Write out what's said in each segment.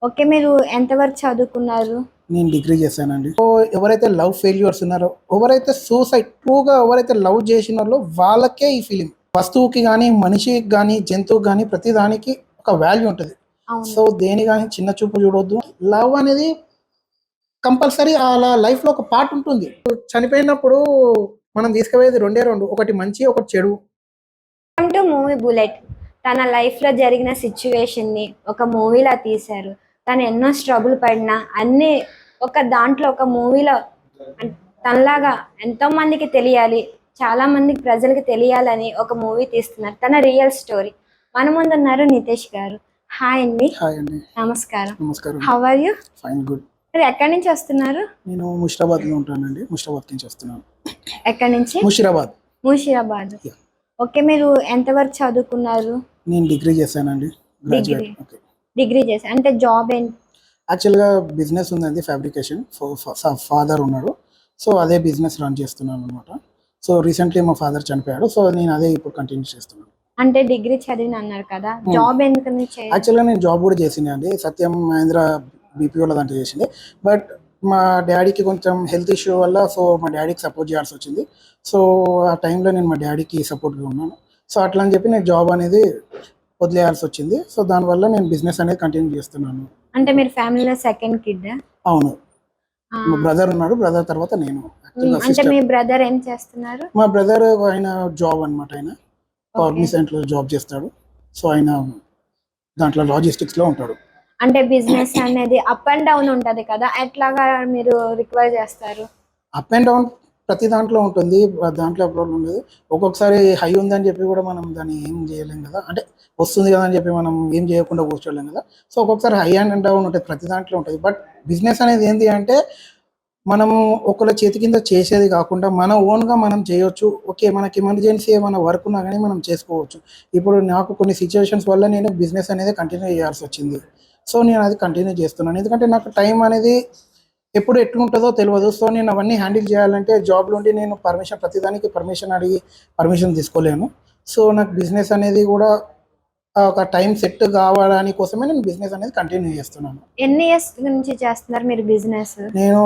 Okay. మీరు ఎంతవరకు చదువుకున్నారు? నేను డిగ్రీ చేశానండి. సో, ఎవరైతే లవ్ ఫెయిల్యూర్స్ ఉన్నారో, ఎవరైతే సూసైడ్ ట్రూగా ఎవరైతే లవ్ చేసినారో వాళ్ళకే ఈ ఫీలింగ్. వస్తువుకి గానీ, మనిషికి గానీ, జంతువుకి గానీ ప్రతి దానికి ఒక వాల్యూ ఉంటది. అవును. సో, దేన్ని గానీ చిన్న చూపు చూడొద్దు. లవ్ అనేది కంపల్సరీ అలా లైఫ్‌లో ఒక పార్ట్ ఉంటుంది. చనిపోయినప్పుడు మనం తీసుకుపోయేది రెండే 2 ఒకటి మంచి, ఒకటి చెడు. Come to movie 'bullet'. తన లైఫ్‌లో జరిగిన సిట్యుయేషన్‌ని ఒక మూవీలా తీశారు. తను ఎన్నో స్ట్రగుల్ పడినా అన్నీ ఒక దాంట్లో ఒక మూవీలో అన్ తనలాగా ఎంతోమందికి తెలియాలి, చాలామందికి ప్రజలకి తెలియాలని ఒక మూవీ తీస్తున్నారు. తన రియల్ స్టోరీ. మన ముందున్నారు నితేష్ గారు. హాయ్ అండి. హాయ్ అండి. నమస్కారం. నమస్కారం. How are you? Fine good. మీరు ఎక్కడి నుంచి వస్తున్నారు? నేను ముషిరాబాద్‌లో ఉంటానండి. ముషిరాబాద్ నుంచి వస్తున్నాను. ఎక్కడి నుంచి? ముషిరాబాద్. ముషీరాబాద్. యాహ్! ఓకే. మీరు ఎంతవరకు చదువుకున్నారు? నేను డిగ్రీ చేశానండి. డిగ్రీ. గ్రాడ్యుయేట్. ఓకే. డిగ్రీ చేసి అంటే జాబ్ యాక్చువల్‌గా బిజినెస్ ఉందండి ఫ్యాబ్రికేషన్. ఫాదర్ ఉన్నాడు. సో, అదే బిజినెస్ రన్ చేస్తున్నాననమాట. సో, రీసెంట్‌లీ మా ఫాదర్ చనిపోయాడు. సో, నేను అదే ఇప్పుడు కంటిన్యూ చేస్తున్నాను. అంటే డిగ్రీ చదివిన అన్నారు కదా, హ్మ్. జాబ్ ఎందుకని యాక్చువల్‌గా నేను జాబ్ కూడా చేసిండే అండి. సత్యం మహేంద్ర బీపీఓలో దాంట్లో చేసిండే. బట్ మా డ్యాడీకి కొంచెం హెల్త్ ఇష్యూ వల్ల సో, మా డ్యాడీకి సపోర్ట్ చేయాల్సొచ్చింది. సో, ఆ టైంలో నేను మా డ్యాడీకి సపోర్ట్‌గా ఉన్నాను. సో, అట్లా అని చెప్పి నేను జాబ్ అనేది వదిలేయాల్సొచ్చింది. సో, దానివల్ల నేను బిజినెస్ అనేది కంటిన్యూ చేస్తున్నాను. అంటే మీరు ఫ్యామిలీలో సెకండ్ కిడ్? అవును. మా బ్రదర్ ఉన్నాడు. బ్రదర్ తర్వాత నేను. యాక్చువల్‌గా అంటే సిస్టర్. మీ బ్రదర్ ఏం చేస్తున్నారు? మా బ్రదర్ ఆయన జాబ్ అనమాట ఆయన. ఓకే. కాగ్నిసెంట్‌లో జాబ్ చేస్తాడు. సో, ఆయన దాంట్లో లాజిస్టిక్స్‌లో ఉంటాడు. అంటే బిజినెస్ అనేది అప్ అండ్ డౌన్ ఉంటది కదా, ఎట్లాగా మీరు రిక్వైర్ చేస్తారు? అప్ అండ్ డౌన్ ప్రతి దాంట్లో ఉంటుంది. దాంట్లో ప్రాబ్లమ్ ఉండదు. ఒక్కొక్కసారి హై ఉందని చెప్పి కూడా మనం దాన్ని ఏం చేయలేం కదా! అంటే వస్తుంది కదా అని చెప్పి మనం ఏం చేయకుండా కూర్చోలేం కదా! సో, ఒక్కొక్కసారి హై అండ్ డౌన్ ఉంటది. ప్రతి దాంట్లో ఉంటది. బట్ బిజినెస్ అనేది ఏంది అంటే మనం ఒకళ్ళ చేతి కింద చేసేది కాకుండా మన ఓన్‌గా మనం చేయొచ్చు. ఓకే. మనకి ఎమర్జెన్సీ ఏమైనా వర్క్ ఉన్నా గానీ మనం చేసుకోవచ్చు. ఇప్పుడు నాకు కొన్ని సిట్యుయేషన్స్ వల్ల నేను బిజినెస్ అనేది కంటిన్యూ చేయాల్సొచ్చింది. సో, నేను అది కంటిన్యూ చేస్తున్నాను. ఎందుకంటే నాకు టైం అనేది ఎప్పుడు ఎట్లుంటదో తెలవదు. సో, నేను అవన్నీ హ్యాండిల్ చేయాలంటే జాబ్‌లో ఉండి నేను ప్రతిదానికి పర్మిషన్ అడిగి పర్మిషన్ తీసుకోలేను. సో, నాకు బిజినెస్ అనేది కూడా ఒక టైం సెట్ కావడాని కోసమే నేను బిజినెస్ అనేది కంటిన్యూ చేస్తున్నాను. ఎన్ని ఇయర్స్ నుంచి చేస్తున్నారు మీరు బిజినెస్? నేను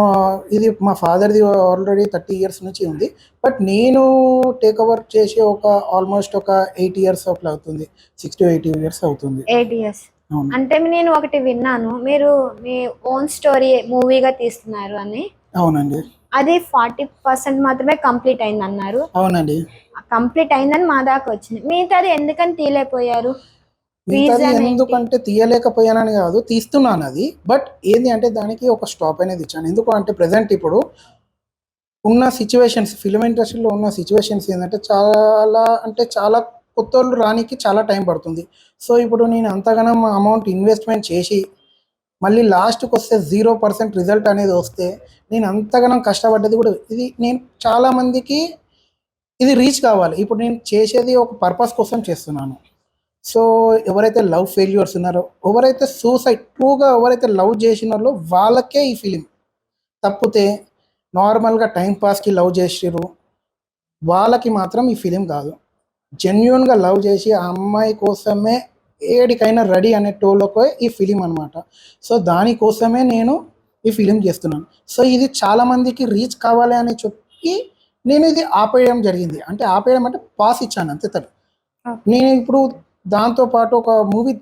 ఇది మా ఫాదర్‌ది ఆల్రెడీ 30 ఇయర్స్ నుంచి ఉంది. బట్ నేను టేక్ ఓవర్ చేసి ఆల్మోస్ట్ ఒక 8 ఇయర్స్ అట్లా అవుతుంది. 6-8 ఇయర్స్ అవుతుంది. 8 ఇయర్స్. అవును. అంటే నేను ఒకటి విన్నాను, మీరు మీ ఓన్ స్టోరీ మూవీగా తీస్తున్నారు అని. అవునండి. అది 40% మాత్రమే కంప్లీట్ అయిందన్నారు. అవునండి. కంప్లీట్ అయిందని మా దాకా వచ్చింది. మిగతాది ఎందుకని తీయలేకపోయారు? మిగతాది రీజన్ ఏంటి? ఎందుకంటే తీయలేకపోయానని కాదు, తీస్తున్నానది. బట్ ఏంది అంటే దానికి ఒక స్టాప్ అనేది ఇచ్చాను. ఎందుకు అంటే ప్రెజెంట్ ఇప్పుడు ఉన్న సిట్యుయేషన్స్ ఫిల్మ్ ఇండస్ట్రీలో ఉన్న సిట్యుయేషన్స్ ఏందంటే చాలా అంటే చాలా కొత్తోళ్ళు రానీకి చాలా టైం పడుతుంది. సో, ఇప్పుడు నేను అంతగనం అమౌంట్ ఇన్వెస్ట్‌మెంట్ చేసి మళ్ళీ లాస్ట్‌కొస్తే 0% రిజల్ట్ అనేది వస్తే నేను అంతగనం కష్టపడ్డది కూడా ఇది నేను చాలా మందికి ఇది రీచ్ కావాలి. ఇప్పుడు నేను చేసేది ఒక పర్పస్ కోసం చేస్తున్నాను. సో, ఎవరైతే లవ్ ఫెయిల్యూర్స్ ఉన్నారో, ఎవరైతే ట్రూగా ఎవరైతే లవ్ చేసినారో వాళ్ళకే ఈ ఫీలింగ్. తప్పితే నార్మల్‌గా టైమ్ పాస్‌కి లవ్ చేసిర్రు, వాళ్ళకి మాత్రం ఈ ఫీలింగ్ కాదు. జెన్యూన్‌గా లవ్ చేసి ఆ అమ్మాయి కోసమే ఏడికైనా రెడీ అనేటోళ్ళకే ఈ ఫిలిం అనమాట. సో, దానికోసమే నేను ఈ ఫిలిం చేస్తున్నాను. సో, ఇది చాలామందికి రీచ్ కావాలి అని చెప్పి నేను ఇది ఆపేయడం జరిగింది. అంటే ఆపేయడం అంటే పాస్ ఇచ్చాను అంతే నేను ఇప్పుడు దాంతో పాటు ఒక మూవీ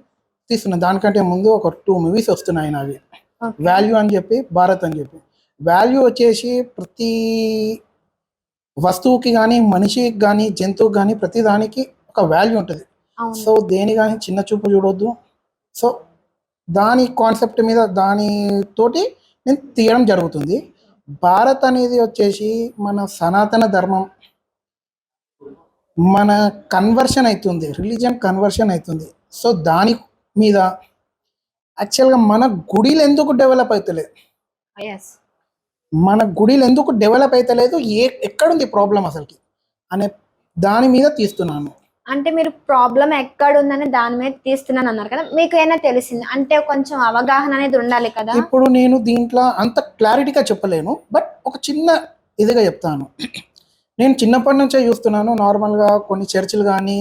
తీస్తున్నాను. దానికంటే ముందు ఒక 2 మూవీస్ వస్తున్నాయి నావి. ఓకే. 'వాల్యూ' అని చెప్పి, 'భారత్' అని చెప్పి. 'వాల్యూ' వచ్చేసి ప్రతి వస్తువుకి గానీ, మనిషికి గానీ, జంతువుకి గానీ ప్రతి దానికి ఒక వాల్యూ ఉంటది. అవును. సో, దేన్ని గానీ చిన్న చూపు చూడొద్దు. సో, దాని కాన్సెప్ట్ మీద దానితోటి నేను తీయడం జరుగుతుంది. 'భారత్' అనేది వచ్చేసి మన సనాతన ధర్మం, మన కన్వర్షన్ అయితుంది. రిలిజియన్ కన్వర్షన్ అయితుంది. సో, దాని మీద యాక్చువల్‌గా మన గుడిలెందుకు డెవలప్ అయితలేదు? యెస్. మన గుడిలెందుకు డెవలప్ అయితలేదు? ఎక్కడుంది ప్రాబ్లమ్ అసలకి? అనే దాని మీద తీస్తున్నాను. అంటే మీరు ప్రాబ్లమ్ ఎక్కడుందని దాని మీద తీస్తున్నానన్నారు కదా, మీకు ఏమైనా తెలిసిందా? అంటే కొంచెం అవగాహన అనేది ఉండాలి కదా. ఇప్పుడు నేను దీంట్లో అంత క్లారిటీగా చెప్పలేను. బట్ ఒక చిన్న ఇదిగా చెప్తాను. నేను చిన్నప్పటి నుంచే చూస్తున్నాను నార్మల్‌గా కొన్ని చర్చిలు గానీ,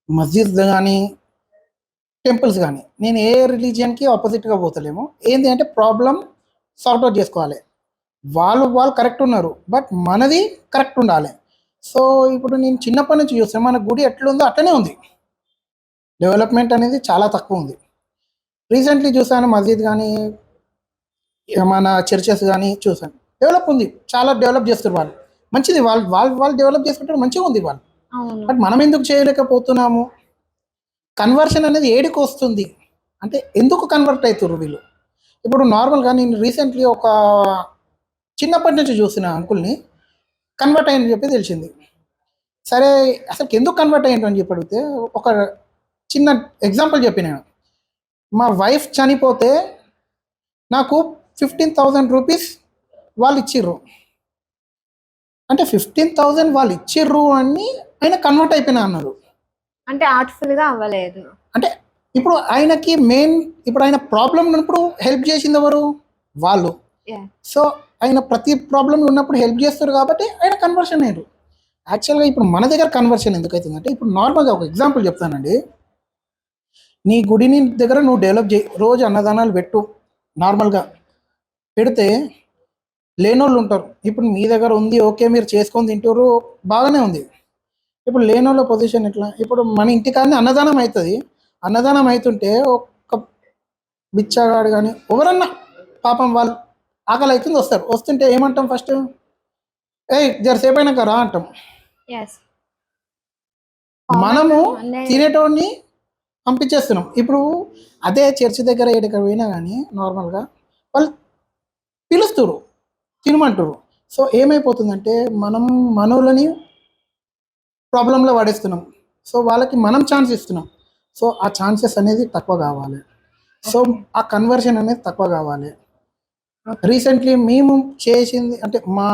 మస్జిద్‌లు గానీ టెంపుల్స్ కానీ నేను ఏ రిలీజియన్కి ఆపోజిట్గా పోతలేము. ఏంటి అంటే ప్రాబ్లం సార్ట్అవుట్ చేసుకోవాలి. వాళ్ళు కరెక్ట్ ఉన్నారు, బట్ మనది కరెక్ట్ ఉండాలి. సో ఇప్పుడు నేను చిన్నప్పటి నుంచి చూస్తాను, మన గుడి ఎట్లుందో అట్లనే ఉంది. డెవలప్మెంట్ అనేది చాలా తక్కువ ఉంది. రీసెంట్లీ చూసాను మస్జిద్ కానీ మన చర్చెస్ కానీ చూసాను, డెవలప్ ఉంది, చాలా డెవలప్ చేస్తారు వాళ్ళు. మంచిది, వాళ్ళు డెవలప్ చేసుకుంటారు, మంచిగా ఉంది వాళ్ళు. అవును. బట్ మనం ఎందుకు చేయలేకపోతున్నాము? కన్వర్షన్ అనేది ఏడికి వస్తుంది అంటే ఎందుకు కన్వర్ట్ అవుతారు వీళ్ళు? ఇప్పుడు నార్మల్గా నేను రీసెంట్లీ ఒక చిన్నప్పటి నుంచి చూసిన అంకుల్ని కన్వర్ట్ అయ్యని చెప్పి తెలిసింది. సరే అసలు ఎందుకు కన్వర్ట్ అయ్యిండు అని చెప్పి అడిగితే ఒక చిన్న ఎగ్జాంపుల్ చెప్పి నేను, మా వైఫ్ చనిపోతే నాకు 15,000 రూపీస్ వాళ్ళు ఇచ్చిర్రు. అంటే 15,000 వాళ్ళు ఇచ్చిర్రు అని ఆయన కన్వర్ట్ అయిపోయినా అన్నారు. అంటే ఆర్ట్ఫుల్ గా అవ్వలేదు. అంటే ఇప్పుడు ఆయనకి మెయిన్, ఇప్పుడు ఆయన ప్రాబ్లం ఉన్నప్పుడు హెల్ప్ చేసింది ఎవరు? వాళ్ళు. Yeah. సో ఆయన ప్రతి ప్రాబ్లం ఉన్నప్పుడు హెల్ప్ చేస్తారు కాబట్టి ఆయన కన్వర్షన్ అయ్యారు. యాక్చువల్గా ఇప్పుడు మన దగ్గర కన్వర్షన్ ఎందుకు అవుతుందంటే, ఇప్పుడు నార్మల్గా ఒక ఎగ్జాంపుల్ చెప్తానండి. నీ గుడిని దగ్గర నువ్వు డెవలప్ చేయి, రోజు అన్నదానాలు పెట్టు. నార్మల్గా పెడితే లేనోళ్ళు ఉంటారు. ఇప్పుడు మీ దగ్గర ఉంది, ఓకే, మీరు చేసుకొని తింటారు, బాగానే ఉంది. ఇప్పుడు లేనోళ్ళ పొజిషన్ ఎట్లా? ఇప్పుడు మన ఇంటికాడనే అన్నదానం అవుతుంది. అన్నదానం అవుతుంటే ఒక బిచ్చగాడు కానీ ఎవరన్నా పాపం వాళ్ళు ఆకలి అవుతుంది వస్తారు, వస్తుంటే ఏమంటాం ఫస్ట్? జరసేపు అయినాక రా అంటాం. Yes. మనము అనే- తినేటోడిని పంపించేస్తున్నాం. ఇప్పుడు అదే చర్చి దగ్గర ఎక్కడికి పోయినా కానీ నార్మల్గా వాళ్ళు పిలుస్తారు, తినమంటారు. సో ఏమైపోతుందంటే మనం మనోళ్ళని ప్రాబ్లంలో పడేస్తున్నాం. సో వాళ్ళకి మనం ఛాన్స్ ఇస్తున్నాం. సో ఆ ఛాన్సెస్ అనేది తక్కువ కావాలి. సో ఆ కన్వర్షన్ అనేది తక్కువ కావాలి. రీసెంట్లీ మేము చేసింది అంటే మా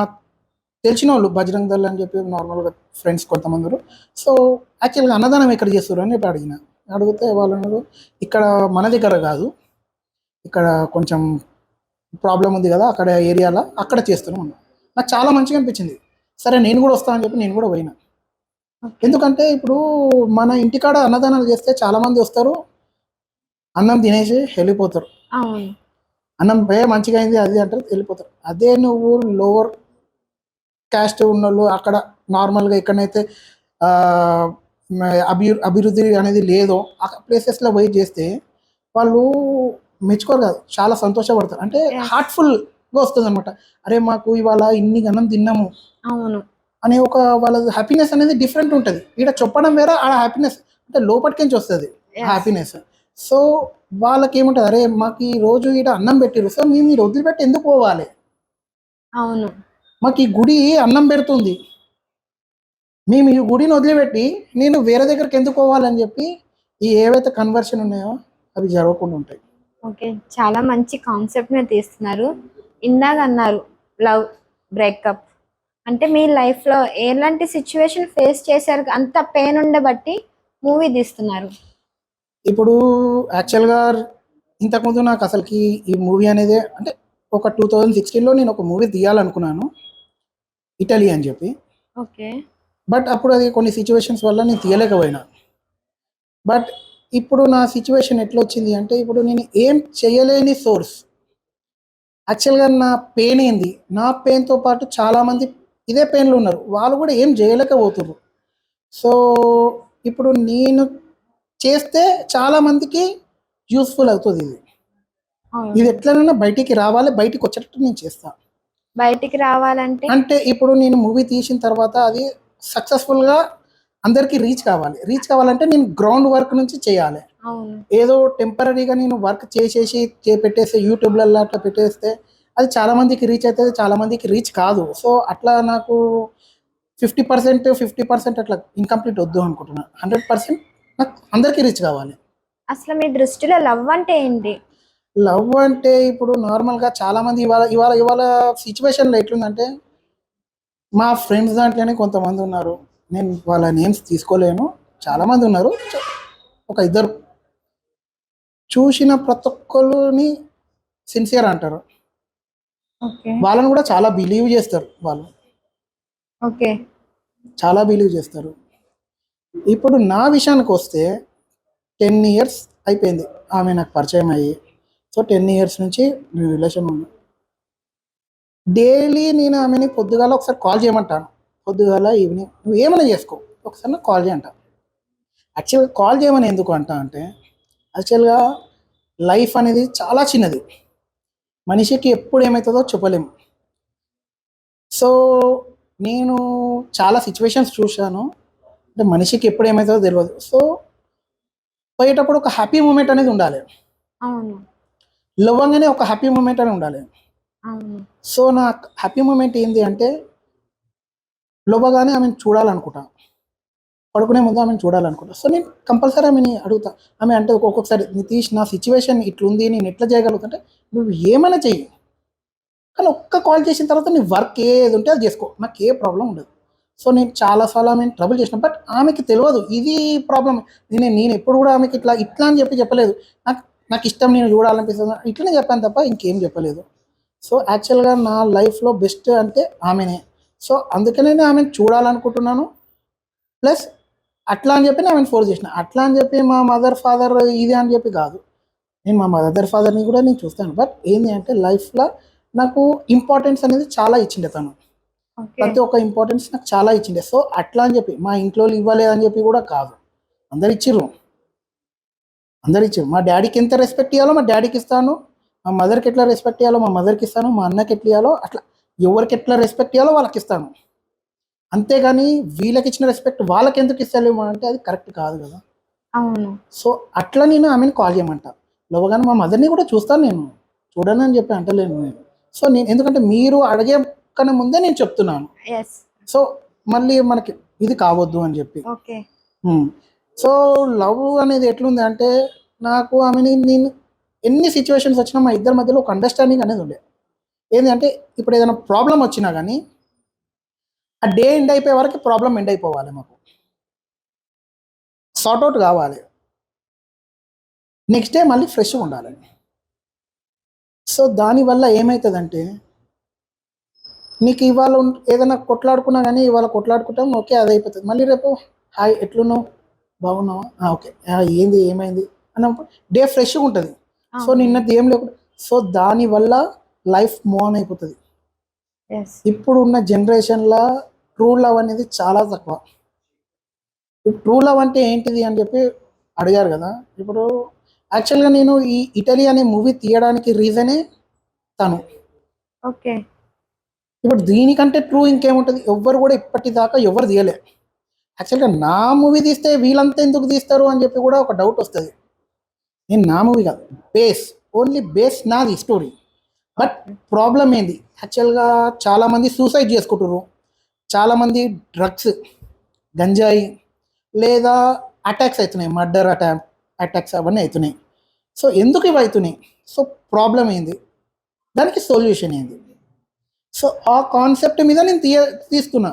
తెలిసిన వాళ్ళు బజరంగ్ దళ్ అని చెప్పి నార్మల్గా ఫ్రెండ్స్ కొంతమంది. సో యాక్చువల్గా అన్నదానం ఎక్కడ చేస్తారు అని చెప్పి అడిగితే వాళ్ళు అన్నారు, ఇక్కడ మన దగ్గర కాదు, ఇక్కడ కొంచెం ప్రాబ్లం ఉంది కదా అక్కడ ఏరియాలో, అక్కడ చేస్తున్నాం అన్న. నాకు చాలా మంచిగా అనిపించింది. సరే నేను కూడా వస్తానని చెప్పి నేను కూడా పోయినా. ఎందుకంటే ఇప్పుడు మన ఇంటికాడ అన్నదానాలు చేస్తే చాలామంది వస్తారు, అన్నం తినేసి వెళ్ళిపోతారు. అవును. అన్నం మంచిగా అయింది అది అంటారు, వెళ్ళిపోతారు. అదే నువ్వు లోవర్ క్యాస్ట్ ఉన్నోళ్ళు అక్కడ నార్మల్గా ఎక్కడైతే అభివృద్ధి అనేది లేదో ఆ ప్లేసెస్లో పోయి చేస్తే వాళ్ళు మెచ్చుకోరు కాదు, చాలా సంతోషపడతారు. అంటే Yes. హార్ట్ఫుల్గా వస్తుంది అనమాట. అరే మాకు ఇవాళ ఇన్ని గణం తిన్నాము అవును. అనే ఒక వాళ్ళ హ్యాపీనెస్ అనేది డిఫరెంట్ ఉంటుంది. ఇక్కడ చెప్పడం వేరే, ఆడ హ్యాపీనెస్ అంటే లోపటికించి వస్తుంది Yes. హ్యాపీనెస్. సో వాళ్ళకి ఏముంటుంది, అరే మాకు ఈ రోజు ఇక్కడ అన్నం పెట్టిరు, సో మేము మీరు వదిలిపెట్టి ఎందుకు పోవాలి? అవును. మాకు ఈ గుడి అన్నం పెడుతుంది, మేము ఈ గుడిని వదిలిపెట్టి నేను వేరే దగ్గరికి ఎందుకు పోవాలని చెప్పి ఈ ఏవైతే కన్వర్షన్ ఉన్నాయో అవి జరగకుండా ఉంటాయి. ఓకే, చాలా మంచి కాన్సెప్ట్ ని తీస్తున్నారు. ఇందాక అన్నారు లవ్ బ్రేకప్ అంటే మీ లైఫ్ లో ఎలాంటి సిచ్యువేషన్ ఫేస్ చేశారు, అంత పెయిన్ ఉండబట్టి మూవీ తీస్తున్నారు. ఇప్పుడు యాక్చువల్గా ఇంతకుముందు నాకు అసలుకి ఈ మూవీ అనేది అంటే ఒక 2016లో నేను ఒక మూవీ తీయాలనుకున్నాను, ఇటలీ అని చెప్పి. ఓకే. బట్ అప్పుడు అది కొన్ని సిచ్యువేషన్స్ వల్ల నేను తీయలేకపోయినా. బట్ ఇప్పుడు నా సిచ్యువేషన్ ఎట్లా వచ్చింది అంటే, ఇప్పుడు నేను ఏం చేయలేని సోర్స్. యాక్చువల్గా నా పెయిన్ ఏంది, నా పెయిన్తో పాటు చాలామంది ఇదే పెయిన్లో ఉన్నారు, వాళ్ళు కూడా ఏం చేయలేకపోతున్నారు. సో ఇప్పుడు నేను చేస్తే చాలామందికి యూస్ఫుల్ అవుతుంది ఇది. అవును. ఇది ఎట్లనైనా బయటికి రావాలి, బయటికి వచ్చేటట్టు నేను చేస్తాను. బయటికి రావాలంటే అంటే ఇప్పుడు నేను మూవీ తీసిన తర్వాత అది సక్సెస్ఫుల్గా అందరికీ రీచ్ కావాలి. రీచ్ కావాలంటే నేను గ్రౌండ్ వర్క్ నుంచి చేయాలి. అవును. ఏదో టెంపరీగా నేను వర్క్ చేసేసి పెట్టేస్తే యూట్యూబ్లలో అట్లా పెట్టేస్తే అది చాలామందికి రీచ్ అవుతుంది, చాలామందికి రీచ్ కాదు. సో అట్లా నాకు 50% అట్లా ఇన్కంప్లీట్ వద్దు అనుకుంటున్నాను. 100% నాకు అందరికీ రీచ్ కావాలి. అసలు మీ దృష్టిలో లవ్ అంటే ఏంటి? లవ్ అంటే ఇప్పుడు నార్మల్గా చాలామంది ఇవాళ సిచ్యువేషన్లో ఎట్లుందంటే, మా ఫ్రెండ్స్ దాంట్లోనే కొంతమంది ఉన్నారు, నేను వాళ్ళ నేమ్స్ తీసుకోలేను, చాలామంది ఉన్నారు. ఒక ఇద్దరు చూసిన ప్రతి ఒక్కరిని సిన్సియర్ అంటారు, ఓకే. వాళ్ళని కూడా చాలా బిలీవ్ చేస్తారు. వాళ్ళు ఓకే. చాలా బిలీవ్ చేస్తారు. ఇప్పుడు నా విషయానికి వస్తే 10 years అయిపోయింది. ఆమె నాకు పరిచయం అయ్యి. సో 10 ఇయర్స్ నుంచి మేము రిలేషన్ ఉన్నాం. డైలీ నేను ఆమెని పొద్దుగాల ఒకసారి కాల్ చేయమంటాను. పొద్దుగాల, ఈవినింగ్ నువ్వు ఏమైనా చేసుకో, ఒకసారి నాకు కాల్ చేయంట. యాక్చువల్గా కాల్ చేయమని ఎందుకు అంటా అంటే, యాక్చువల్గా లైఫ్ అనేది చాలా చిన్నది. మనిషికి ఎప్పుడు ఏమవుతుందో చెప్పలేము. సో నేను చాలా సిచ్యువేషన్స్ చూశాను. అంటే మనిషికి ఎప్పుడు ఏమవుతుందో తెలియదు. సో పోయేటప్పుడు ఒక హ్యాపీ మూమెంట్ అనేది ఉండాలి. అవును. లవ్వంగానే ఒక హ్యాపీ మూమెంట్ అనేది ఉండాలి. అవును. సో నా హ్యాపీ మూమెంట్ ఏంటి అంటే, లవ్వగానే ఆమెను చూడాలనుకుంటా. పడుకునే ముందు ఆమెను చూడాలనుకుంటా. సో నేను కంపల్సరీ ఆమెని అడుగుతా. ఆమె అంటే ఒక్కొక్కసారి నితీష్ నా సిచ్యువేషన్ ఇట్లుంది, నేను ఎట్లా చేయగలుగుతుంటే, నువ్వు ఏమైనా చెయ్యి, కానీ ఒక్క కాల్ చేసిన తర్వాత నీ వర్క్ ఏది ఉంటే అది చేసుకో, నాకు ఏ ప్రాబ్లం ఉండదు. సో నేను చాలాసార్లు ఆమె ట్రబుల్ చేసిన, బట్ ఆమెకి తెలియదు ఇది ప్రాబ్లం. నేను ఎప్పుడు కూడా ఆమెకి ఇట్లా ఇట్లా అని చెప్పలేదు. నాకు నాకు ఇష్టం, నేను చూడాలనిపిస్తుంది, ఇట్లనే చెప్పాను తప్ప ఇంకేం చెప్పలేదు. సో యాక్చువల్గా నా లైఫ్లో బెస్ట్ అంటే ఆమెనే. సో అందుకనే నేను ఆమెను చూడాలనుకుంటున్నాను. ప్లస్ అట్లా అని చెప్పి నేను ఆమెను ఫోర్స్ చేసిన. అట్లా అని చెప్పి మా మదర్ ఫాదర్ ఇది అని చెప్పి కాదు. నేను మా మదర్ ఫాదర్ని కూడా నేను చూస్తాను. బట్ ఏంటి అంటే లైఫ్లో నాకు ఇంపార్టెన్స్ అనేది చాలా ఇచ్చిండే తను. ఓకే. ప్రతి ఒక్క ఇంపార్టెన్స్ నాకు చాలా ఇచ్చిండే. సో అట్లా అని చెప్పి మా ఇంట్లో ఇవ్వలేదని చెప్పి కూడా కాదు. అందరు ఇచ్చిర్రు, అందరు ఇచ్చారు. మా డాడీకి ఎంత రెస్పెక్ట్ ఇవ్వాలో మా డాడీకి ఇస్తాను, మా మదర్కి ఎట్లా రెస్పెక్ట్ ఇవ్వాలో మా మదర్కి ఇస్తాను, మా అన్నకి ఎట్లా ఇవ్వాలో అట్లా ఎవరికి ఎట్లా రెస్పెక్ట్ ఇవ్వాలో వాళ్ళకి ఇస్తాను. అంతేగాని వీళ్ళకి ఇచ్చిన రెస్పెక్ట్ వాళ్ళకి ఎందుకు ఇస్తలేము అంటే అది కరెక్ట్ కాదు కదా. అవును. సో అట్లా నేను ఆమెను కాల్ చేయమంట. లోవగానే మా మదర్ని కూడా చూస్తాను, నేను చూడను అని చెప్పి అంటలేను నేను. సో నేను ఎందుకంటే మీరు అడిగే కన్నా ముందే నేను చెప్తున్నాను. ఎస్. సో మళ్ళీ మనకి ఇది కావద్దు అని చెప్పి. ఓకే. సో లవ్ అనేది ఎట్లుంది అంటే, నాకు ఆమెని నేను ఎన్ని సిచ్యువేషన్స్ వచ్చినా మా ఇద్దరి మధ్యలో ఒక అండర్స్టాండింగ్ అనేది ఉండే. ఏంటి అంటే ఇప్పుడు ఏదైనా ప్రాబ్లం వచ్చినా కానీ ఆ డే ఎండ్ అయిపోయే వరకు ప్రాబ్లం ఎండ్ అయిపోవాలి, మాకు సార్ట్అవుట్ కావాలి, నెక్స్ట్ డే మళ్ళీ ఫ్రెష్గా ఉండాలి. సో దానివల్ల ఏమవుతుందంటే, నీకు ఇవాళ ఏదైనా కొట్లాడుకున్నా కానీ ఇవాళ కొట్లాడుకుంటాం, ఓకే అది అయిపోతుంది. మళ్ళీ రేపు హాయ్ ఎట్లున్నావు, బాగున్నావా, ఓకే ఏంది ఏమైంది అన్నప్పుడు డే ఫ్రెష్గా ఉంటుంది. సో నిన్నది ఏం లేకుండా, సో దానివల్ల లైఫ్ మూవ్ ఆన్ అయిపోతుంది. ఎస్. ఇప్పుడు ఉన్న జనరేషన్లో ట్రూ లవ్ అనేది చాలా తక్కువ. ట్రూ లవ్ అంటే ఏంటిది అని చెప్పి అడిగారు కదా. ఇప్పుడు యాక్చువల్గా నేను ఈ ఇటలీ అనే మూవీ తీయడానికి రీజనే తను. ఓకే. ఇప్పుడు దీనికంటే ట్రూ ఇంకేముంటుంది, ఎవ్వరు కూడా ఇప్పటిదాకా ఎవరు తీయలే. యాక్చువల్గా నా మూవీ తీస్తే వీళ్ళంతా ఎందుకు తీస్తారు అని చెప్పి కూడా ఒక డౌట్ వస్తుంది. నేను నా మూవీ కాదు, ఓన్లీ బేస్ నాది స్టోరీ. బట్ ప్రాబ్లం ఏంది, యాక్చువల్గా చాలామంది సూసైడ్ చేసుకుంటారు, చాలామంది డ్రగ్స్, గంజాయి లేదా అటాక్స్ అవుతున్నాయి, మర్డర్ అటాక్స్ అవన్నీ అవుతున్నాయి. సో ఎందుకు ఇవి అవుతున్నాయి, సో ప్రాబ్లం ఏంది, దానికి సొల్యూషన్ ఏంది. సో ఆ కాన్సెప్ట్ మీద నేను తీస్తున్నా,